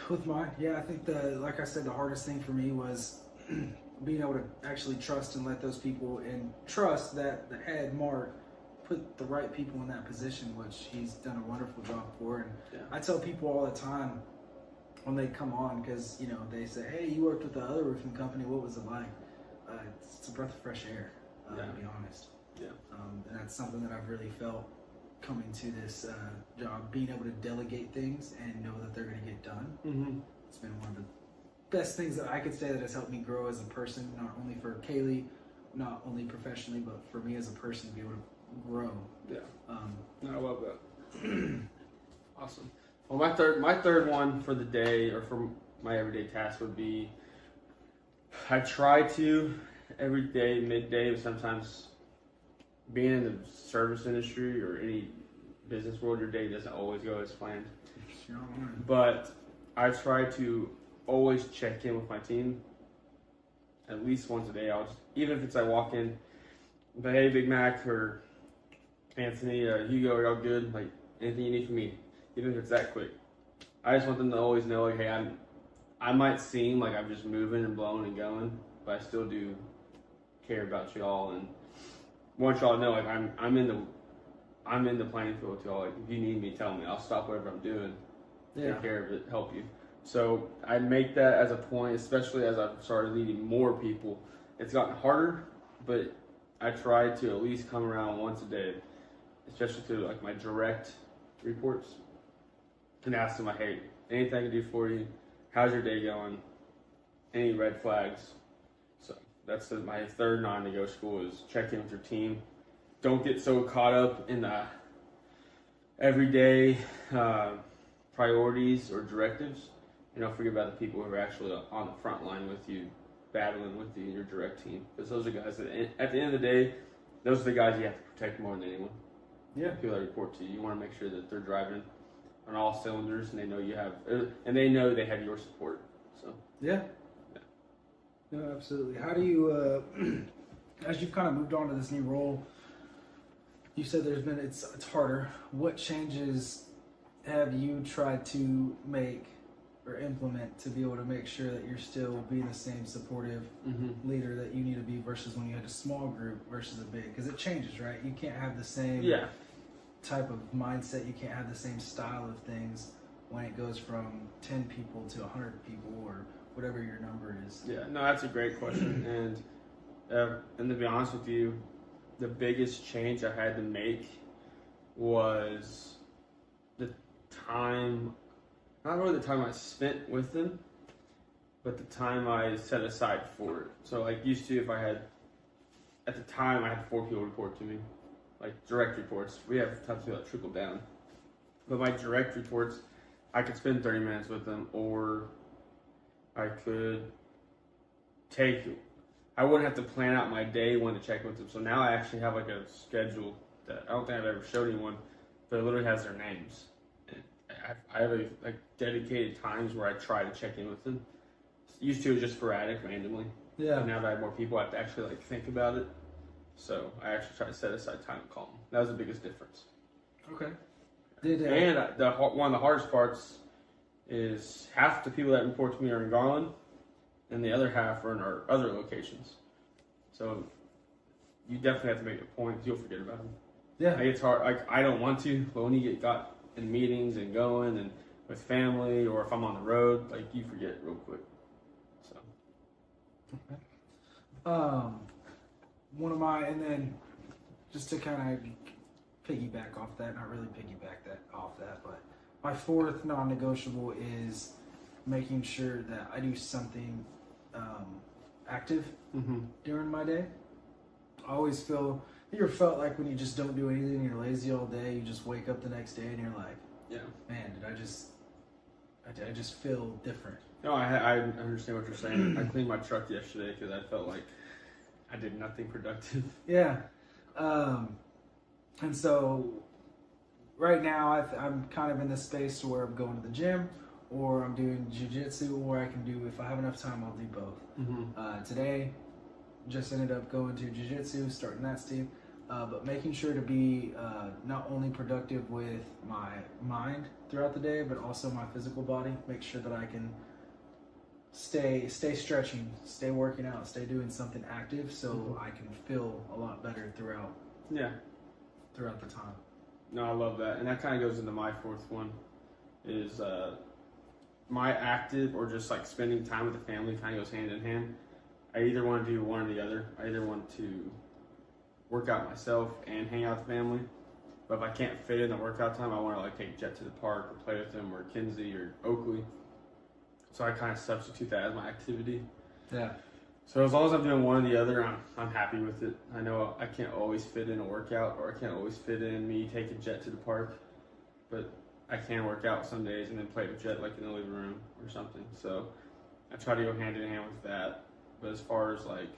with mine. Yeah, I think like I said, the hardest thing for me was being able to actually trust and let those people, and trust that the head Mark put the right people in that position, which he's done a wonderful job for. And I tell people all the time when they come on, because they say, hey, you worked with the other roofing company, what was it like? It's a breath of fresh air, to be honest. And that's something that I've really felt coming to this job, being able to delegate things and know that they're going to get done. It's been one of the best things that I could say that has helped me grow as a person, not only for Kaylee, not only professionally, but for me as a person to be able to grow. I love that. Awesome. Well, my third one for the day, or for my everyday task, would be, I try to every day, midday, but sometimes being in the service industry or any business world, your day doesn't always go as planned. But I try to always check in with my team at least once a day. Even if it's I walk in, but hey, Big Mac or Anthony, Hugo, are y'all good? Like, anything you need from me, even if it's that quick. I just want them to always know, like, hey, I might seem like I'm just moving and blowing and going, but I still do care about y'all, and want y'all to know, like, I'm in the playing field with y'all. Like, if you need me, tell me. I'll stop whatever I'm doing, take care of it, help you. So I make that as a point, especially as I've started leading more people. It's gotten harder, but I try to at least come around once a day, especially to like my direct reports, and ask them, like, hey, anything I can do for you? How's your day going? Any red flags? So that's my third non-negotiable, is check in with your team. Don't get so caught up in the everyday priorities or directives, and don't forget about the people who are actually on the front line with you, battling with you, your direct team. Because those are guys that, at the end of the day, those are the guys you have to protect more than anyone. Yeah. People that report to you. You want to make sure that they're driving on all cylinders, and they know they know they have your support. So yeah. No, absolutely. How do you, as you've kind of moved on to this new role, you said it's harder. What changes have you tried to make or implement to be able to make sure that you're still being the same supportive leader that you need to be versus when you had a small group versus a big? Because it changes, right? You can't have the same type of mindset. You can't have the same style of things when it goes from 10 people to 100 people or whatever your number is. Yeah, no, that's a great question. And to be honest with you, the biggest change I had to make was the time, not really the time I spent with them, but the time I set aside for it. So like used to, if I had, at the time I had 4 people report to me, like direct reports. We have tons of people that trickle down. But my direct reports, I could spend 30 minutes with them, or I could I wouldn't have to plan out my day when to check with them. So now I actually have like a schedule that I don't think I've ever showed anyone, but it literally has their names. And I have like dedicated times where I try to check in with them. Used to it was just sporadic, randomly. Yeah. But now that I have more people, I have to actually like think about it. So I actually try to set aside time to call them. That was the biggest difference. Okay. And one of the hardest parts is half the people that report to me are in Garland, and the other half are in our other locations. So you definitely have to make a point, because you'll forget about them. Yeah. Like, it's hard. Like, I don't want to, but when you got in meetings and going and with family, or if I'm on the road, like you forget real quick. So. One of my, and then just to kind of piggyback off that, not really piggyback that off that, but my 4th non-negotiable is making sure that I do something active during my day. I always felt like when you just don't do anything, you're lazy all day, you just wake up the next day and you're like, man, did I just feel different. No, I understand what you're saying. I cleaned my truck yesterday because I felt like I did nothing productive. Yeah. And so right now I'm kind of in this space to where I'm going to the gym, or I'm doing jiu-jitsu, or I can do, if I have enough time, I'll do both. Today, just ended up going to jiu-jitsu, starting that, Steve. But making sure to be not only productive with my mind throughout the day, but also my physical body. Make sure that I can stay stretching, stay working out, stay doing something active, so I can feel a lot better throughout the time. No, I love that. And that kind of goes into my 4th one, is my active or just like spending time with the family kind of goes hand in hand. I either want to do one or the other. I either want to work out myself and hang out with the family. But if I can't fit in the workout time, I want to like take Jet to the park or play with them, or Kinsey or Oakley. So I kind of substitute that as my activity. Yeah. So as long as I'm doing one or the other, I'm happy with it. I know I can't always fit in a workout, or I can't always fit in me taking Jet to the park, but I can work out some days and then play with Jet like in the living room or something. So I try to go hand in hand with that. But as far as like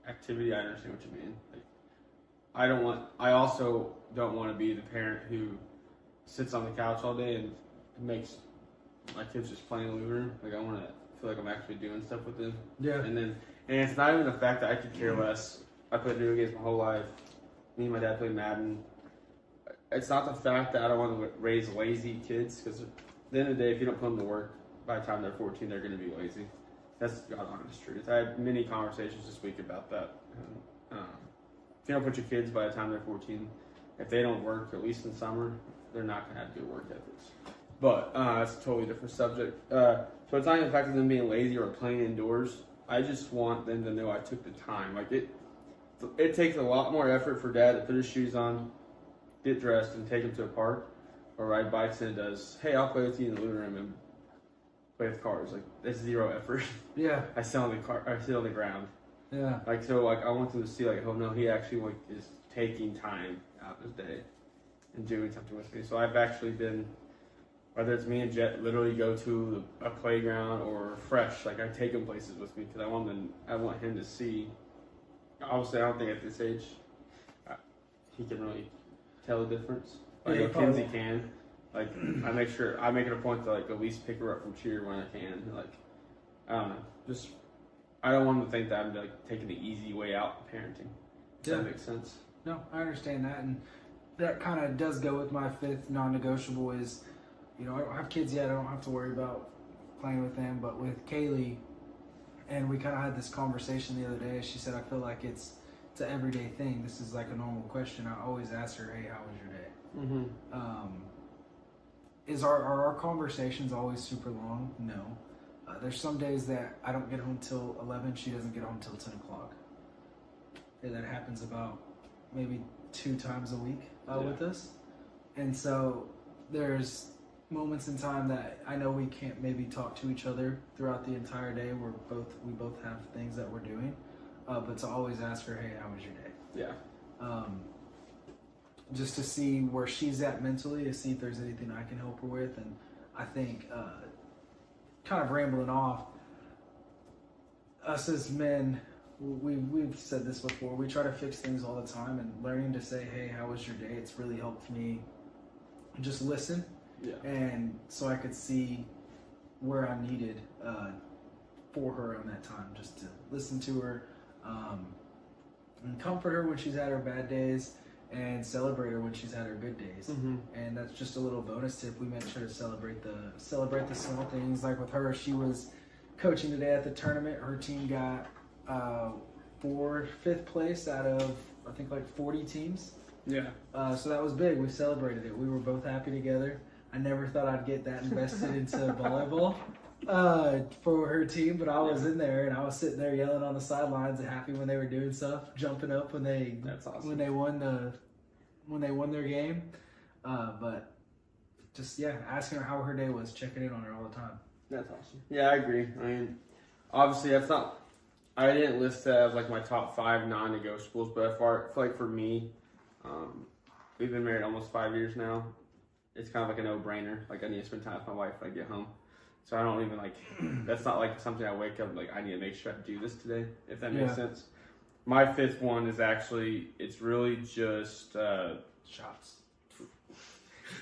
activity, I understand what you mean. Like, I also don't want to be the parent who sits on the couch all day and makes my kids just playing in the living room. Like, I want to feel like I'm actually doing stuff with them. Yeah. And it's not even the fact that I could care less. I played video games my whole life. Me and my dad played Madden. It's not the fact that I don't want to raise lazy kids, because at the end of the day, if you don't put them to work, by the time they're 14, they're going to be lazy. That's the honest truth. I had many conversations this week about that. If you don't put your kids by the time they're 14, if they don't work, at least in summer, they're not going to have good work ethics. But that's a totally different subject. So it's not even the fact of them being lazy or playing indoors. I just want them to know I took the time. Like, it takes a lot more effort for dad to put his shoes on, get dressed, and take him to a park or ride bikes than it does, hey, I'll play with you in the living room and play with cars. Like, that's zero effort. Yeah. I sit on the ground. Yeah. Like, so, like, I want them to see, like, oh no, he actually like is taking time out of his day and doing something with me. So I've actually been, whether it's me and Jet, literally go to a playground or Fresh, like I take him places with me because I want him to see. Obviously, I don't think at this age he can really tell the difference. Like, Yeah, Kinsey can. Like, I make it a point to like at least pick her up from cheer when I can. Like, I don't know, just I don't want him to think that I'm like taking the easy way out of parenting. Does that make sense? No, I understand that, and that kind of does go with my 5th non-negotiable is, I don't have kids yet. I don't have to worry about playing with them, but with Kaylee, and we kind of had this conversation the other day. She said, I feel like it's an everyday thing. This is like a normal question. I always ask her, hey, how was your day? Are our conversations always super long? No. There's some days that I don't get home till 11. She doesn't get home till 10 o'clock. And that happens about maybe 2 times a week with us. And so there's moments in time that I know we can't maybe talk to each other throughout the entire day. We both have things that we're doing. But to always ask her, hey, how was your day? Yeah. Just to see where she's at mentally, to see if there's anything I can help her with. And I think, kind of rambling off, us as men, we've said this before, we try to fix things all the time, and learning to say, hey, how was your day? It's really helped me just listen. Yeah. And so I could see where I'm needed for her on that time, just to listen to her and comfort her when she's had her bad days, and celebrate her when she's had her good days. And that's just a little bonus tip. We make sure to celebrate the small things. Like with her, she was coaching today at the tournament. Her team got 5th place out of, I think, like 40 teams. Yeah. So that was big. We celebrated it. We were both happy together. I never thought I'd get that invested into volleyball for her team, but I was in there, and I was sitting there yelling on the sidelines and happy when they were doing stuff, jumping up when they That's awesome. when they won their game. But just asking her how her day was, checking in on her all the time. That's awesome. Yeah, I agree. I mean, obviously that's not. I didn't list that as like my top 5 non-negotiables, but I feel like for me, we've been married almost 5 years now. It's kind of like a no-brainer. Like I need to spend time with my wife when I get home. So I don't even like, that's not like something I wake up like I need to make sure I do this today, if that makes sense. My 5th one is actually, it's really just Shots.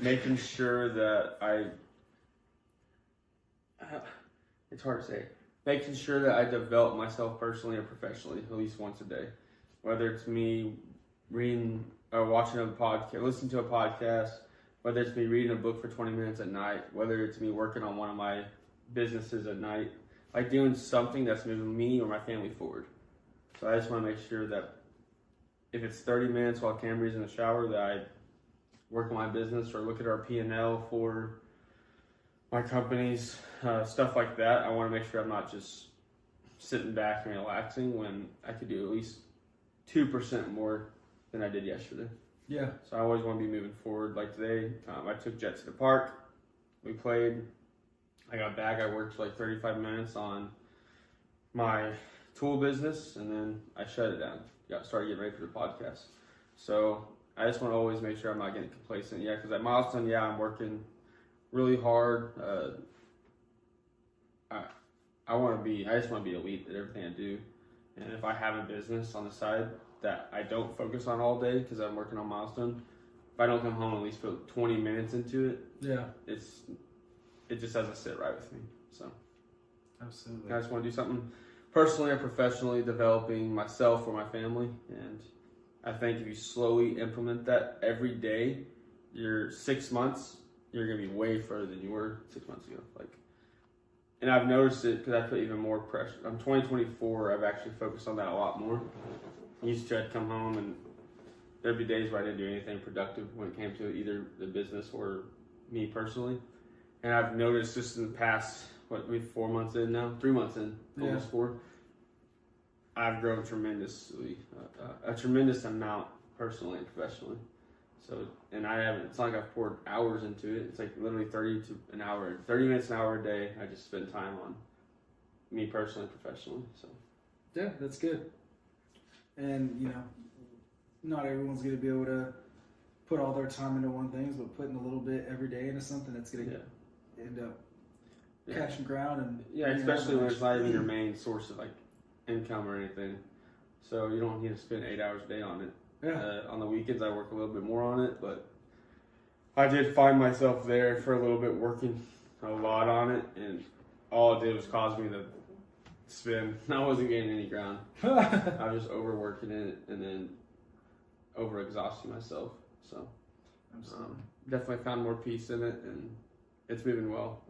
making sure that it's hard to say, making sure that I develop myself personally or professionally at least once a day. Whether it's me reading or watching a podcast, listening to a podcast, whether it's me reading a book for 20 minutes at night, whether it's me working on one of my businesses at night, like doing something that's moving me or my family forward. So I just want to make sure that if it's 30 minutes while Camry's in the shower, that I work on my business or look at our P&L for my companies, stuff like that. I want to make sure I'm not just sitting back and relaxing when I could do at least 2% more than I did yesterday. Yeah. So I always want to be moving forward. Like today, I took Jet to the park. We played. I got back. I worked for like 35 minutes on my tool business, and then I shut it down. Started getting ready for the podcast. So I just want to always make sure I'm not getting complacent. Yeah, because at Milestone, I'm working really hard. I just want to be elite at everything I do. And if I have a business on the side that I don't focus on all day because I'm working on Milestone, if I don't come home and at least put 20 minutes into it, it just doesn't sit right with me. So Absolutely. I just want to do something personally or professionally, developing myself or my family. And I think if you slowly implement that every day, your 6 months, you're going to be way further than you were 6 months ago. And I've noticed it because I put even more pressure. I'm 2024. I've actually focused on that a lot more. Used to, I'd come home and there'd be days where I didn't do anything productive when it came to either the business or me personally. And I've noticed just in the past, we're 4 months in now, 3 months in, almost 4. I've grown tremendously, a tremendous amount personally and professionally. So, and it's not like I've poured hours into it. It's like literally 30 minutes an hour a day. I just spend time on me personally and professionally. So, yeah, that's good. And, not everyone's going to be able to put all their time into one thing, but putting a little bit every day into something that's going to end up catching ground. And especially when it's not even your main source of income or anything. So you don't need to spend 8 hours a day on it. Yeah. On the weekends, I work a little bit more on it, but I did find myself there for a little bit working a lot on it, and all it did was cause me to spin. I wasn't getting any ground. I was just overworking it and then over-exhausting myself. So definitely found more peace in it, and it's moving well.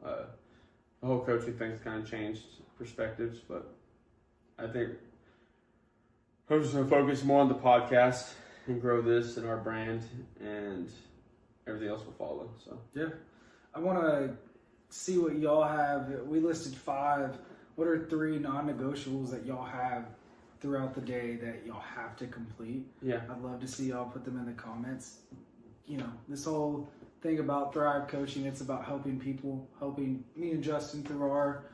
the whole coaching thing's kind of changed perspectives, but I think I'm just gonna focus more on the podcast and grow this and our brand, and everything else will follow. So Yeah. I want to see what y'all have. We listed 5. What are 3 non-negotiables that y'all have throughout the day that y'all have to complete? yeah, I'd love to see y'all put them in the comments. You know, this whole thing about Thrive Coaching, it's about helping people, helping me and Justin through our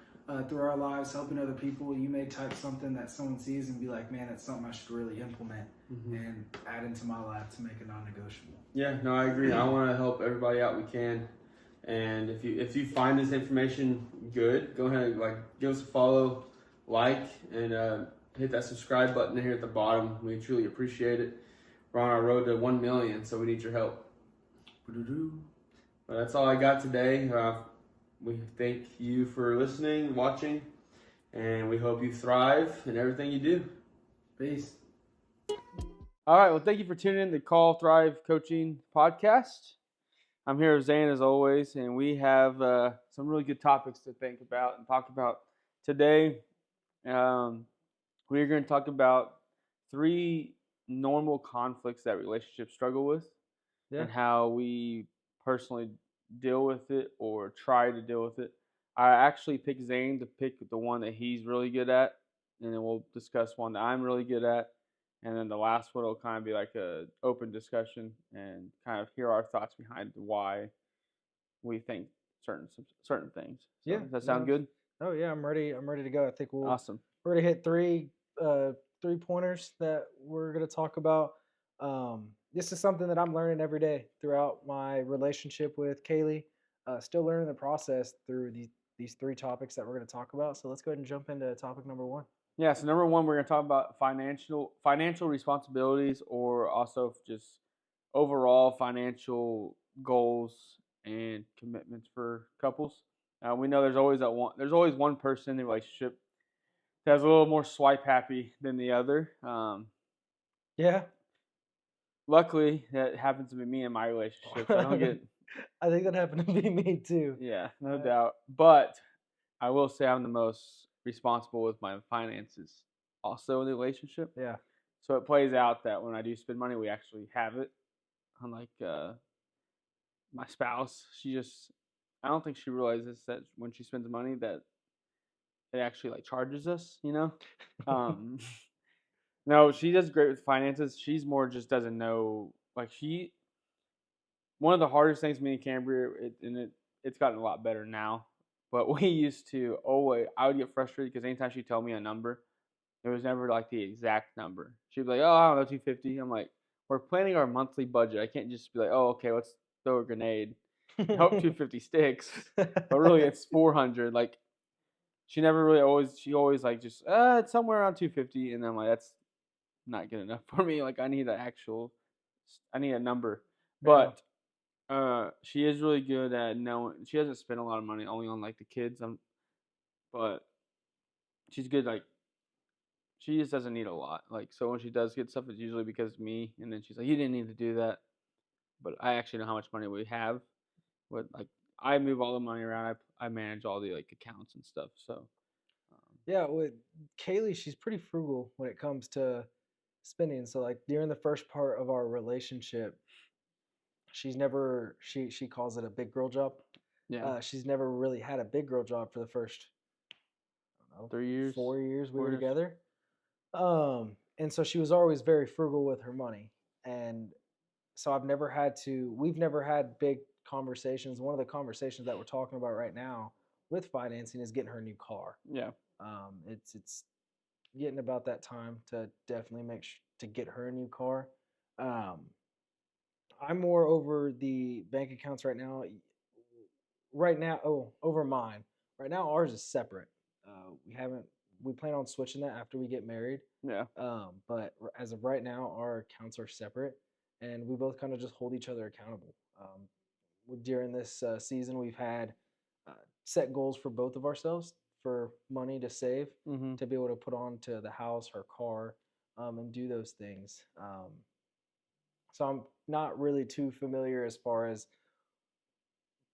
lives, helping other people. You may type something that someone sees and be like, man, that's something I should really implement and add into my life to make it non-negotiable. yeah. No, I agree. I want to help everybody out we can. And if you find this information good, go ahead and give us a follow, and hit that subscribe button here at the bottom. We truly appreciate it. We're on our road to 1 million, so we need your help. But that's all I got today. We thank you for listening, watching, and we hope you thrive in everything you do. Peace. All right. Well, thank you for tuning in to Call Thrive Coaching Podcast. I'm here with Zayne as always, and we have some really good topics to think about and talk about today. We're going to talk about 3 normal conflicts that relationships struggle with, and how we personally deal with it or try to deal with it. I actually picked Zayne to pick the one that he's really good at, and then we'll discuss one that I'm really good at. And then the last one will kind of be like a open discussion and kind of hear our thoughts behind why we think certain things. So, Yeah. does that sound good? Oh yeah, I'm ready. I'm ready to go. I think Awesome. we're gonna hit 3 pointers that we're gonna talk about. This is something that I'm learning every day throughout my relationship with Kaylee. Still learning the process through these 3 topics that we're gonna talk about. So let's go ahead and jump into topic number 1. Yeah, so number 1, we're going to talk about financial responsibilities, or also just overall financial goals and commitments for couples. We know there's always one person in the relationship that has a little more swipe happy than the other. Yeah. Luckily, that happens to be me in my relationship. So I don't get. I think that happened to be me too. Yeah, no doubt. But I will say I'm the most responsible with my finances also in the relationship. Yeah. So it plays out that when I do spend money, we actually have it. Unlike my spouse, I don't think she realizes that when she spends money that it actually charges us, No, she does great with finances. She's more just doesn't know, one of the hardest things me and Cambria, it's gotten a lot better now. But we used to I would get frustrated because anytime she told me a number, it was never the exact number. She'd be like, "Oh, I don't know, 250." I'm like, "We're planning our monthly budget. I can't just be like, oh, okay, let's throw a grenade. Hope 250 sticks." But really, it's 400. She always it's somewhere around 250, and I'm like, that's not good enough for me. I need I need a number. But she is really good at knowing. She doesn't spend a lot of money only on the kids. But she's good. She just doesn't need a lot. So when she does get stuff, it's usually because of me. And then she's like, "You didn't need to do that." But I actually know how much money we have. But I move all the money around. I manage all the accounts and stuff. So Yeah, with Kaylee, she's pretty frugal when it comes to spending. So during the first part of our relationship, she's never she calls it a big girl job. yeah, She's never really had a big girl job for the first, I don't know, 3 years, 4 years we 4 were years. together. And so she was always very frugal with her money. And so we've never had big conversations. One of the conversations that we're talking about right now with financing is getting her a new car. Yeah, It's getting about that time to definitely to get her a new car. I'm more over the bank accounts right now. Over mine. Right now, ours is separate. We plan on switching that after we get married. yeah, But as of right now, our accounts are separate, and we both kind of just hold each other accountable. During this season, we've had set goals for both of ourselves for money to save, to be able to put on to the house, her car, and do those things. So I'm not really too familiar as far as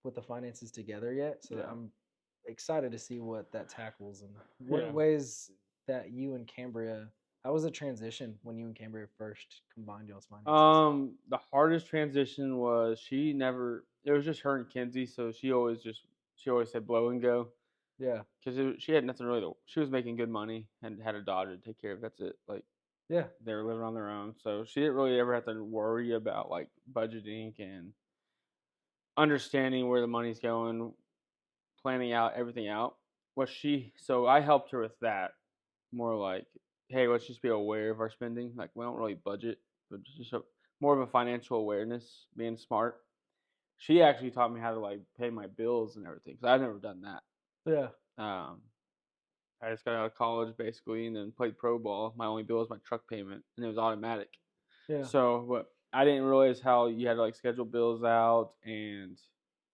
with the finances together yet. So Yeah. excited to see what that tackles and what Yeah. ways that you and Cambria. How was the transition when you and Cambria first combined y'all's finances? The hardest transition was she never. It was just her and Kenzie, so she always said blow and go Yeah, because she had nothing really. She was making good money and had a daughter to take care of. That's it. Like yeah, they were living on their own, so she didn't really ever have to worry about like budgeting and understanding where the money's going, planning out everything out. So I helped her with that. More like, hey, let's just be aware of our spending. Like we don't really budget, but just more of a financial awareness, being smart. She actually taught me how to like pay my bills and everything because I've never done that. yeah. Um, I just got out of college basically and then played pro ball. My only bill was my truck payment, and it was automatic. Yeah. So, but I didn't realize how you had to like schedule bills out, and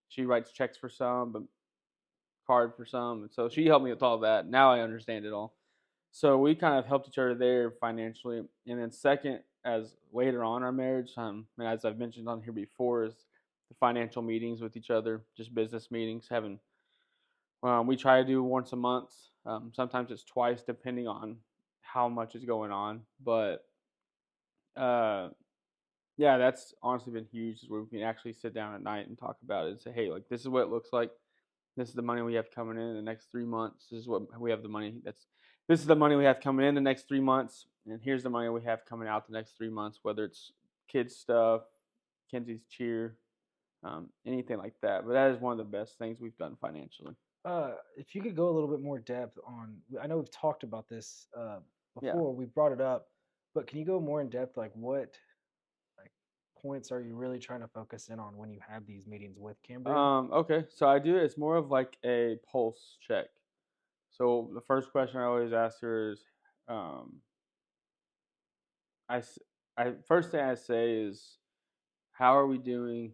she writes checks for some, but card for some. And so she helped me with all that. Now I understand it all. So we kind of helped each other there financially. And then second, as later on our marriage, and as I've mentioned on here before, is the financial meetings with each other, just business meetings. We try to do once a month. Sometimes it's twice, depending on how much is going on. But uh, yeah, that's honestly been huge. Is where we can actually sit down at night and talk about it and say, hey, like this is what it looks like. This is the money we have coming in the next 3 months. This is what we have the money. This is the money we have coming in the next 3 months, and here's the money we have coming out the next 3 months. Whether it's kids stuff, Kenzie's cheer, anything like that. But that is one of the best things we've done financially. If you could go a little bit more depth on, I know we've talked about this Yeah. before. We brought it up, but can you go more in depth? Like what, like points are you really trying to focus in on when you have these meetings with Cambria? Okay, so I do. It's more of like a pulse check. So the first question I always ask her is, um, first thing I say is, how are we doing?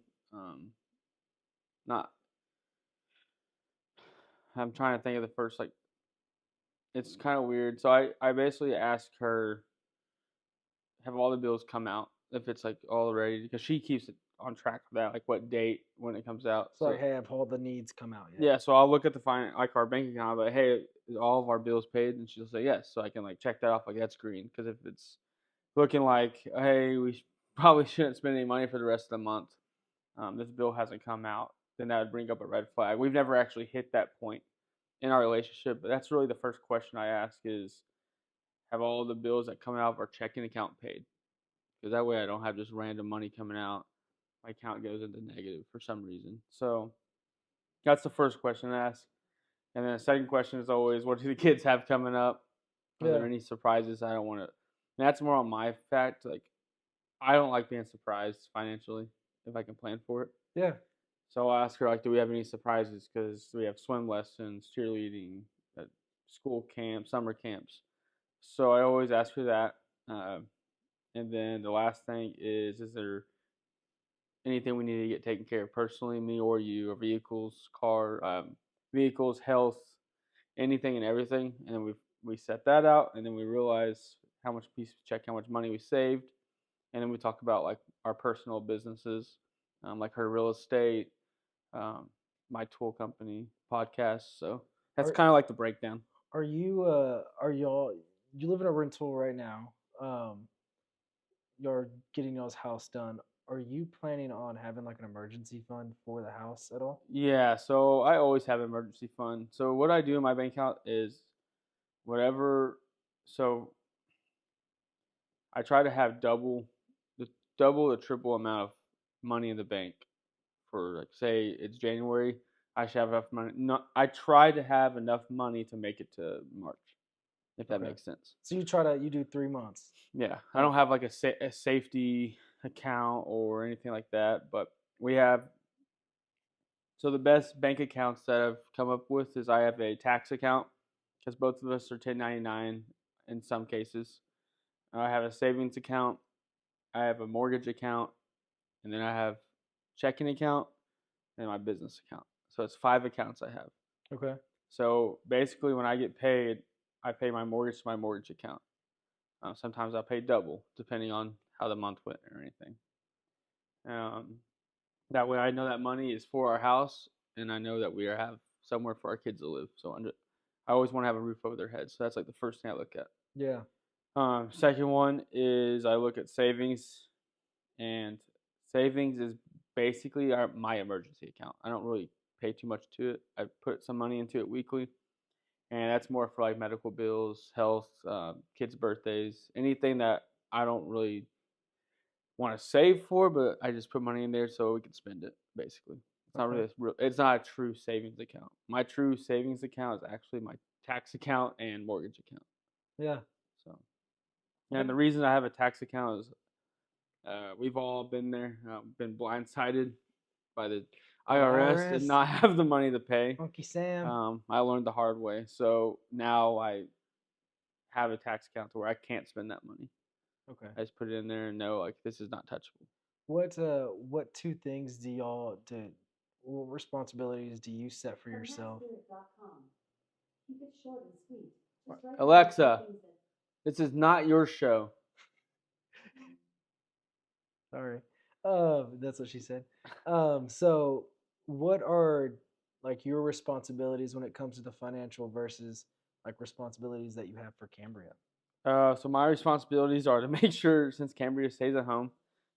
Not. I'm trying to think of the first like. It's kind of weird. So I basically ask her, have all the bills come out if it's like all ready because she keeps it on track for that, like what date when it comes out. So like, hey, have all the needs come out yet? Yeah, so I'll look at like our bank account, but hey, is all of our bills paid? And she'll say yes, so I can like check that off like that's green. Because if it's looking like hey, we probably shouldn't spend any money for the rest of the month, this bill hasn't come out, then that would bring up a red flag. We've never actually hit that point in our relationship, but that's really the first question I ask is, have all the bills that come out of our checking account paid? Because that way I don't have just random money coming out. My account goes into negative for some reason. So that's the first question I ask. And then the second question is always, what do the kids have coming up? Are there any surprises? I don't want to. That's more on my fact. Like, I don't like being surprised financially if I can plan for it. Yeah. So I'll ask her, like, do we have any surprises? Because we have swim lessons, cheerleading, school camp, summer camps. So I always ask her that. And then the last thing is there anything we need to get taken care of personally, me or you, or vehicles, health, anything and everything, and then we set that out, and then we realize how much how much money we saved, and then we talk about like our personal businesses, like her real estate, my tool company, podcast. So that's kind of like the breakdown. Are y'all you live in a rental right now? You're getting y'all's house done. Are you planning on having like an emergency fund for the house at all? Yeah, so I always have an emergency fund. So what I do in my bank account is whatever. So I try to have double the triple amount of money in the bank for like say it's January. I should have enough money. No, I try to have enough money to make it to March, if that makes sense. So you do 3 months. Yeah, I don't have like a safety account or anything like that, but we have. So the best bank accounts that I've come up with is I have a tax account because both of us are 1099 in some cases. I have a savings account, I have a mortgage account, and then I have checking account and my business account. So it's 5 accounts I have. Okay. So basically, when I get paid, I pay my mortgage to my mortgage account. Sometimes I pay double, depending on how the month went or anything. That way, I know that money is for our house, and I know that we have somewhere for our kids to live. So I always want to have a roof over their heads. So that's like the first thing I look at. Yeah. Second one is I look at savings, and savings is basically my emergency account. I don't really pay too much to it. I put some money into it weekly, and that's more for like medical bills, health, kids' birthdays, anything that I don't really want to save for, but I just put money in there so we can spend it. Basically, it's not really it's not a true savings account. My true savings account is actually my tax account and mortgage account. Yeah. So, and the reason I have a tax account is we've all been there, been blindsided by the IRS, did not have the money to pay. Unky Sam. I learned the hard way, so now I have a tax account to where I can't spend that money. Okay. I just put it in there and know like this is not touchable. What two things do y'all do? What responsibilities do you set for yourself? Alexa, this is not your show. Sorry. That's what she said. So what are like your responsibilities when it comes to the financial versus like responsibilities that you have for Cambria? So my responsibilities are to make sure, since Cambria stays at home,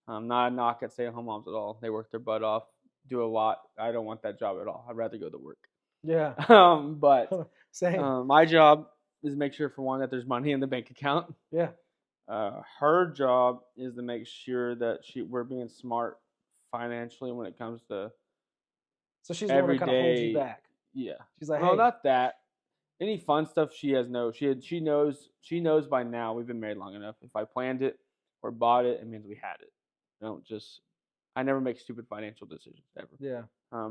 not a knock at stay-at-home moms at all. They work their butt off, do a lot. I don't want that job at all. I'd rather go to work. Yeah. But Same. my job is to make sure, for one, that there's money in the bank account. Yeah. Her job is to make sure that we're being smart financially when it comes to. So she's the one that kind of holds you back. Yeah. She's like, well, hey. not that. Any fun stuff she has no. She knows by now. We've been married long enough. If I planned it or bought it, it means we had it. I never make stupid financial decisions ever. Yeah.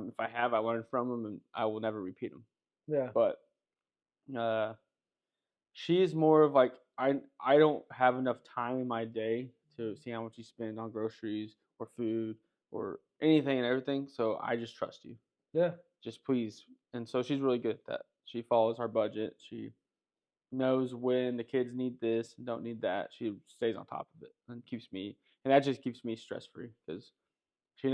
If I have, I learned from them, and I will never repeat them. Yeah. But she's more of like I don't have enough time in my day to see how much you spend on groceries or food or anything and everything. So I just trust you. Yeah. Just please. And so she's really good at that. She follows our budget. She knows when the kids need this and don't need that. She stays on top of it and that just keeps me stress free because she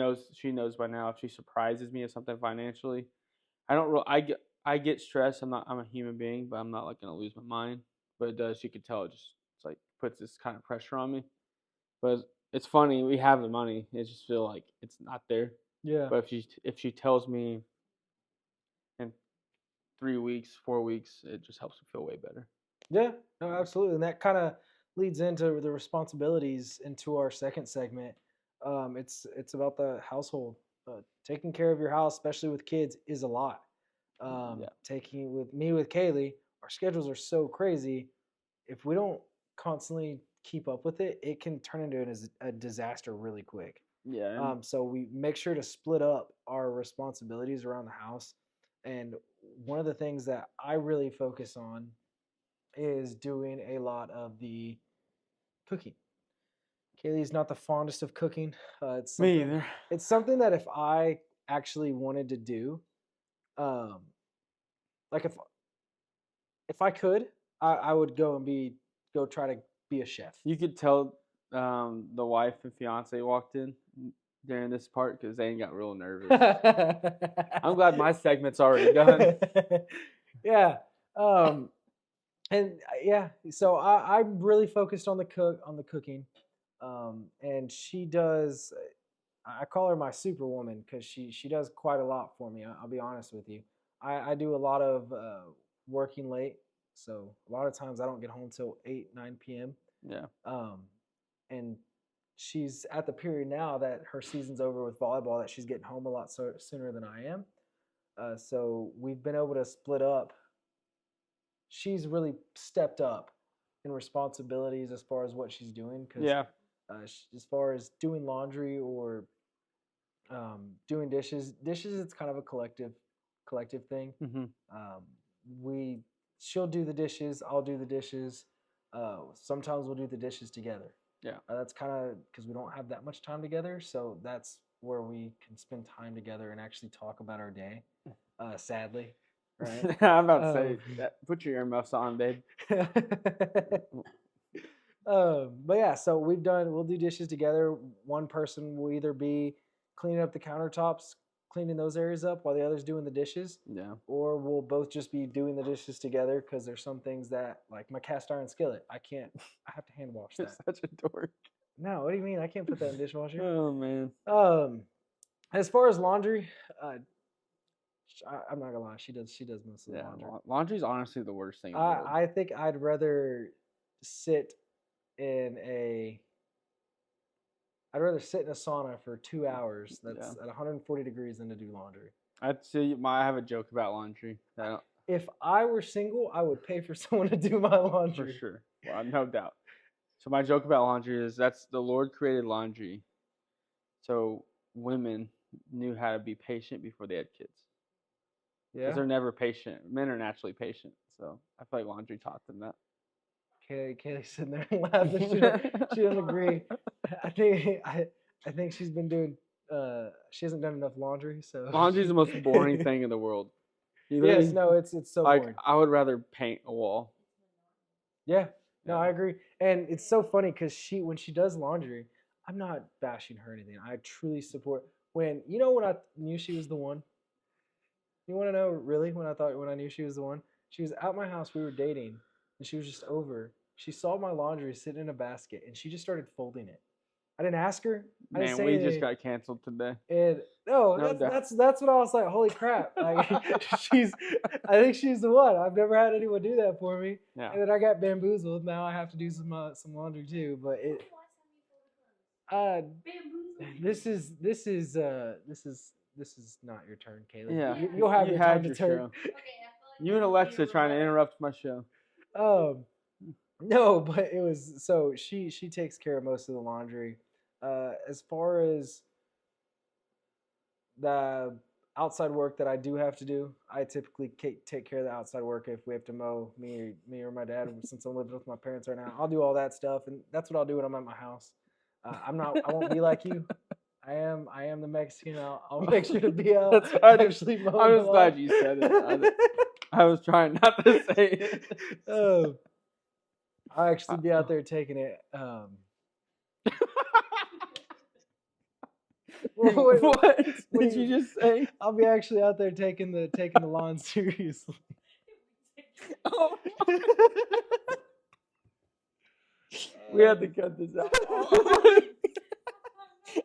knows by now if she surprises me with something financially, I get stressed. I'm a human being, but I'm not like gonna lose my mind. But it does. She could tell it's like puts this kind of pressure on me. But it's funny. We have the money. It just feel like it's not there. Yeah. But if she tells me in 3 weeks, 4 weeks, it just helps me feel way better. Yeah. No, absolutely. And that kind of leads into the responsibilities into our second segment. It's about the household. Taking care of your house, especially with kids, is a lot. Taking with Kaylee, our schedules are so crazy. If we don't constantly keep up with it, it can turn into a disaster really quick. Yeah. So we make sure to split up our responsibilities around the house. And one of the things that I really focus on is doing a lot of the cooking. Kaylee's not the fondest of cooking. Me either. It's something that if I actually wanted to do, like if I could, I would go try to be a chef. You could tell the wife and fiance walked in during this part because Zayne got real nervous. I'm glad my segment's already done. Yeah. And yeah, so I'm really focused on the cooking. And she does. I call her my superwoman because she does quite a lot for me. I'll be honest with you. I do a lot of working late, so a lot of times I don't get home till 8-9 p.m. Yeah. And she's at the period now that her season's over with volleyball that she's getting home a lot sooner than I am. So we've been able to split up. She's really stepped up in responsibilities as far as what she's doing. Yeah. As far as doing laundry or doing dishes, it's kind of a collective thing. Mm-hmm. She'll do the dishes, I'll do the dishes. Sometimes we'll do the dishes together. Yeah. That's kind of because we don't have that much time together, so that's where we can spend time together and actually talk about our day. Sadly, right? I'm about to say that. Put your earmuffs on, babe. But yeah, so we'll do dishes together. One person will either be cleaning up the countertops, cleaning those areas up while the other's doing the dishes, Yeah. or we'll both just be doing the dishes together because there's some things that, like my cast iron skillet, I have to hand wash You're that. such a dork. No, what do you mean? I can't put that in the dishwasher. Oh man. As far as laundry, I'm not gonna lie, she does most of the Yeah. laundry. Laundry's honestly the worst thing in the world. I think I'd rather sit in a sauna for 2 hours. That's at 140 degrees than to do laundry. I have a joke about laundry. If I were single, I would pay for someone to do my laundry. For sure. Well, no doubt. So my joke about laundry is that's the Lord created laundry. So women knew how to be patient before they had kids. Because Yeah. they're never patient. Men are naturally patient. So I feel like laundry taught them that. Kaylee's sitting there and laughing. She doesn't agree. I think she's been doing. She hasn't done enough laundry. So Laundry's the most boring thing in the world. Yes, no, it's so like boring. I would rather paint a wall. Yeah, no, I agree. And it's so funny because when she does laundry, I'm not bashing her or anything. I truly support when I knew she was the one. You want to know really when I knew she was the one? She was at my house. We were dating, and she was just over. She saw my laundry sitting in a basket, and she just started folding it. I didn't ask her. I didn't Man, say we anything. just got canceled today. And No that's what I was like. Holy crap! Like, I think she's the one. I've never had anyone do that for me. Yeah. And then I got bamboozled. Now I have to do some laundry too. But this is not your turn, Caleb. Yeah. You'll have you your had time your to turn. show. You and Alexa trying to interrupt my show. No, but it was so she takes care of most of the laundry. As far as the outside work that I do have to do, I typically take care of the outside work. If we have to mow, me or my dad, since I'm living with my parents right now, I'll do all that stuff, and that's what I'll do when I'm at my house. I won't be like you. I am the Mexican. I'll make sure to be out. That's why Actually mowing I'm the just glad you said it. I was trying not to say it. Oh, I'll actually be out there taking it. What did you just say? I'll be actually out there taking the lawn seriously. Oh. We have to cut this out.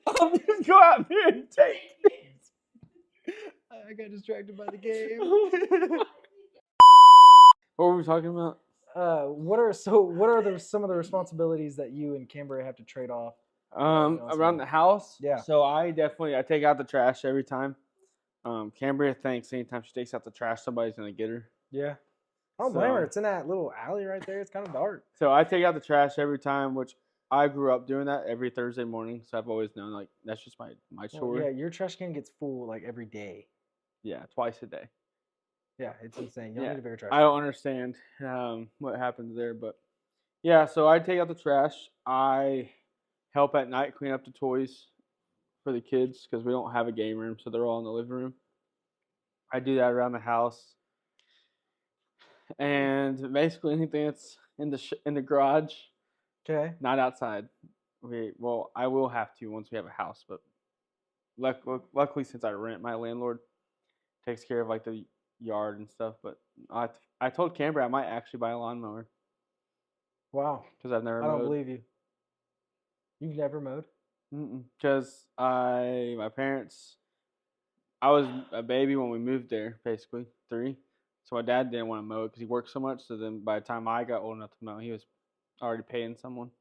I'll just go out there and take it. I got distracted by the game. What were we talking about? What are some of the responsibilities that you and Cambria have to trade off? Around the house. Yeah. So I take out the trash every time. Cambria thinks anytime she takes out the trash, somebody's gonna get her. Yeah. I don't blame her. It's in that little alley right there. It's kind of dark. So I take out the trash every time, which I grew up doing that every Thursday morning. So I've always known like that's just my chore. Well, yeah, your trash can gets full like every day. Yeah, twice a day. Yeah, it's insane. You don't need a bigger trash. I don't understand what happens there, but yeah. So I take out the trash. I help at night clean up the toys for the kids because we don't have a game room, so they're all in the living room. I do that around the house, and basically anything that's in the garage. Okay. Not outside. I will have to once we have a house, but luckily since I rent, my landlord takes care of like the yard and stuff. But I told Cambria I might actually buy a lawnmower. Wow. Because I've never. I don't believe you. You've never mowed? Because my parents, I was a baby when we moved there, basically 3. So my dad didn't want to mow it because he worked so much. So then by the time I got old enough to mow, he was already paying someone.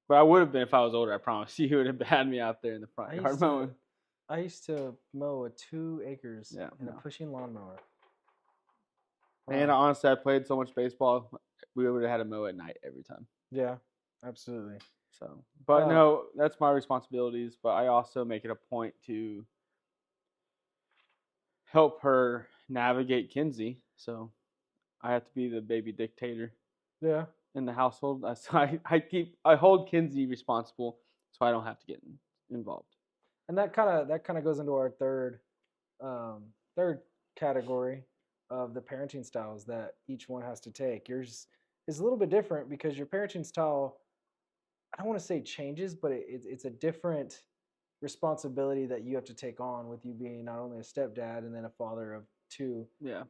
But I would have been if I was older. I promise you, he would have had me out there in the front yard mowing. I used to mow 2 acres in a pushing lawnmower. And honestly, I played so much baseball, we would have had to mow at night every time. Yeah, absolutely. So, but no, that's my responsibilities. But I also make it a point to help her navigate Kinsey. So I have to be the baby dictator. Yeah. In the household, I hold Kinsey responsible, so I don't have to get involved. And that kind of goes into our third category of the parenting styles that each one has to take. Yours is a little bit different because your parenting style, I don't want to say changes, but it's a different responsibility that you have to take on with you being not only a stepdad and then a father of two. Yeah.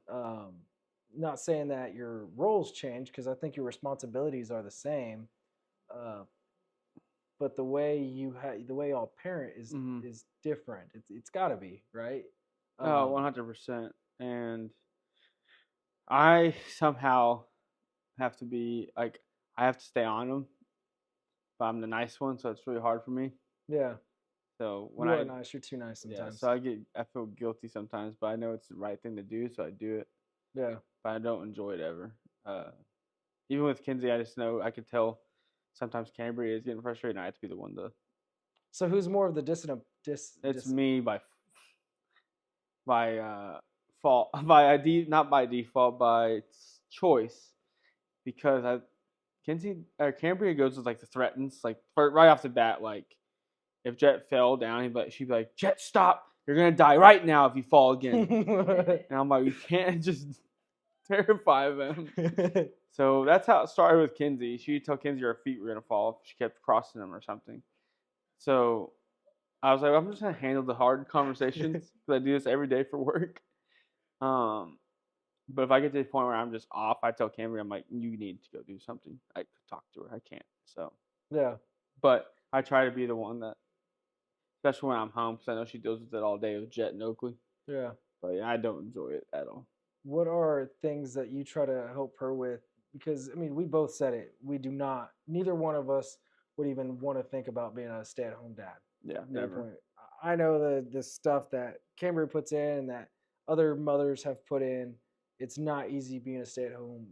Not saying that your roles change because I think your responsibilities are the same, uh, but the way the way y'all parent Mhm. is different. It's got to be right. Oh, 100%. And I somehow have to be like, I have to stay on them, but I'm the nice one, so it's really hard for me. Yeah, So when you I are nice. You're too nice yeah, sometimes. so I feel guilty sometimes, but I know it's the right thing to do, so I do it. Yeah. But I don't enjoy it ever. Even with Kinsey, I just know I could tell sometimes Cambria is getting frustrated, and I have to be the one to. So who's more of the dissident? It's me by fault, not by default, by choice, because Cambria goes with like the threatens, like right off the bat, like if Jet fell down, she'd be like, Jet, stop! You're gonna die right now if you fall again. And I'm like, you can't just terrify them. So that's how it started with Kinsey. She'd tell Kinsey her feet were gonna fall if she kept crossing them or something. So I was like, I'm just gonna handle the hard conversations because I do this every day for work. But if I get to the point where I'm just off, I tell Cambria, I'm like, you need to go do something. I could talk to her. I can't. So Yeah. but I try to be the one that, especially when I'm home, because I know she deals with it all day with Jet and Oakley. Yeah. But yeah, I don't enjoy it at all. What are things that you try to help her with? Because I mean, we both said it. We do not. Neither one of us would even want to think about being a stay-at-home dad. Yeah, At any never. point. I know the stuff that Cambria puts in and that other mothers have put in. It's not easy being a stay-at-home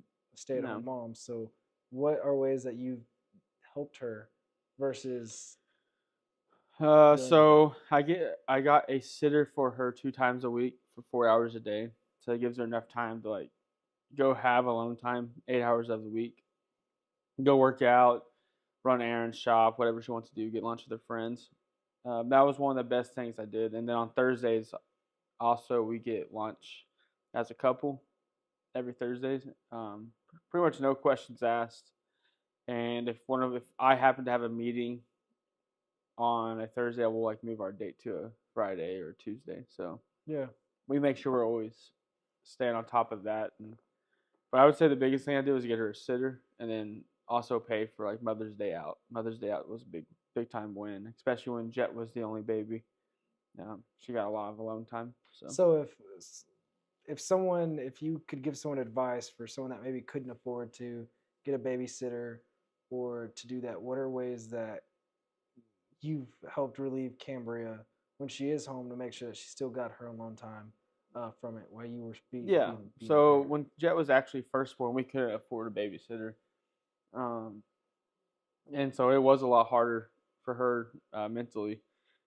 No. mom. So, what are ways that you've helped her versus doing So I got a sitter for her 2 times a week for 4 hours a day. So it gives her enough time to like go have alone time, 8 hours of the week, go work out, run errands, shop, whatever she wants to do, get lunch with her friends. That was one of the best things I did. And then on Thursdays, also we get lunch as a couple every Thursdays. Pretty much no questions asked. And if I happen to have a meeting on a Thursday, I will like move our date to a Friday or Tuesday. So Yeah. we make sure we're always staying on top of that. But I would say the biggest thing I did was get her a sitter, and then also pay for like Mother's Day out. Mother's Day out was a big time win, especially when Jet was the only baby. She got a lot of alone time. So if you could give someone advice for someone that maybe couldn't afford to get a babysitter or to do that, what are ways that you've helped relieve Cambria when she is home to make sure that she still got her alone time from it while you were Yeah. being So when Jet was actually first born, we couldn't afford a babysitter, and so it was a lot harder for her mentally.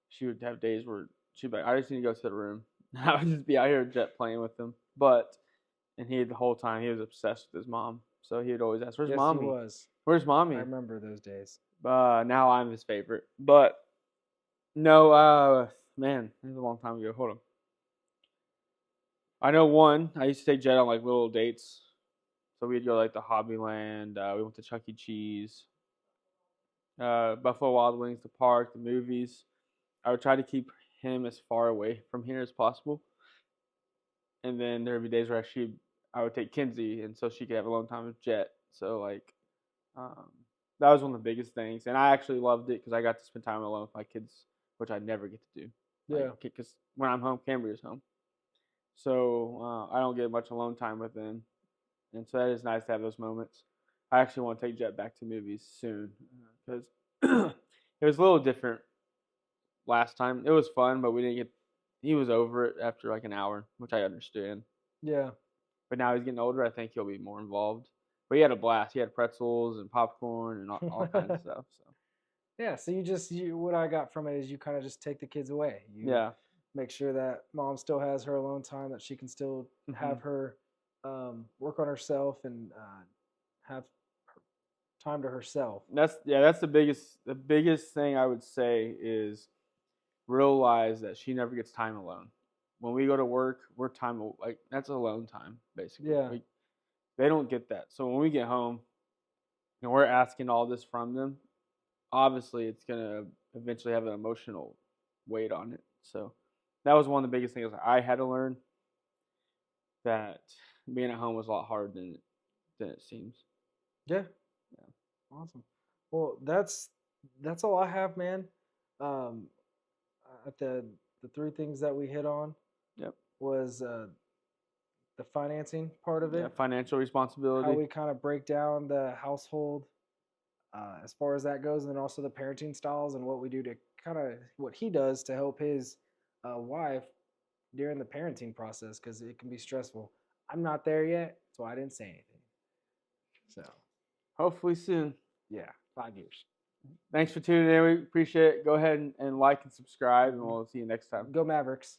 She would have days where she'd be like, "I just need to go to the room." I would just be out here with Jet playing with him, and the whole time he was obsessed with his mom. So he would always ask, "Where's yes, mommy? he was. Where's I mommy?" remember those days. Now I'm his favorite. But no, man, this is a long time ago. Hold on. I know one. I used to take Jet on like little dates. So we'd go like the Hobbyland. We went to Chuck E. Cheese, Buffalo Wild Wings, the park, the movies. I would try to keep him as far away from here as possible. And then there would be days where I would take Kinsey, and so she could have alone time with Jet. So like, um, that was one of the biggest things, and I actually loved it because I got to spend time alone with my kids, which I never get to do. Yeah. Because when I'm home, Cambria's home, so I don't get much alone time with them, and so that is nice to have those moments. I actually want to take Jet back to movies soon because it was a little different last time. It was fun, but we didn't get. He was over it after like an hour, which I understand. Yeah. But now he's getting older. I think he'll be more involved. But he had a blast. He had pretzels and popcorn and all kinds of stuff. So Yeah, so what I got from it is you kind of just take the kids away. You yeah, make sure that mom still has her alone time, that she can still have her work on herself and have time to herself. that's the biggest thing I would say is realize that she never gets time alone. When we go to work, we're time like that's alone time basically. Yeah. They don't get that. So when we get home and we're asking all this from them, obviously it's gonna eventually have an emotional weight on it. So that was one of the biggest things I had to learn, that being at home was a lot harder than it seems. Yeah. Awesome. Well, that's all I have, man. Um, the three things that we hit on Yep. was the financing part of it, Yeah, financial how responsibility. we kind of break down the household as far as that goes, and then also the parenting styles and what we do to kind of what he does to help his wife during the parenting process, because it can be stressful. I'm not there yet, so I didn't say anything. So Hopefully soon. yeah, 5 years. Thanks for tuning in. We appreciate it. Go ahead and like and subscribe, and we'll see you next time. Go Mavericks.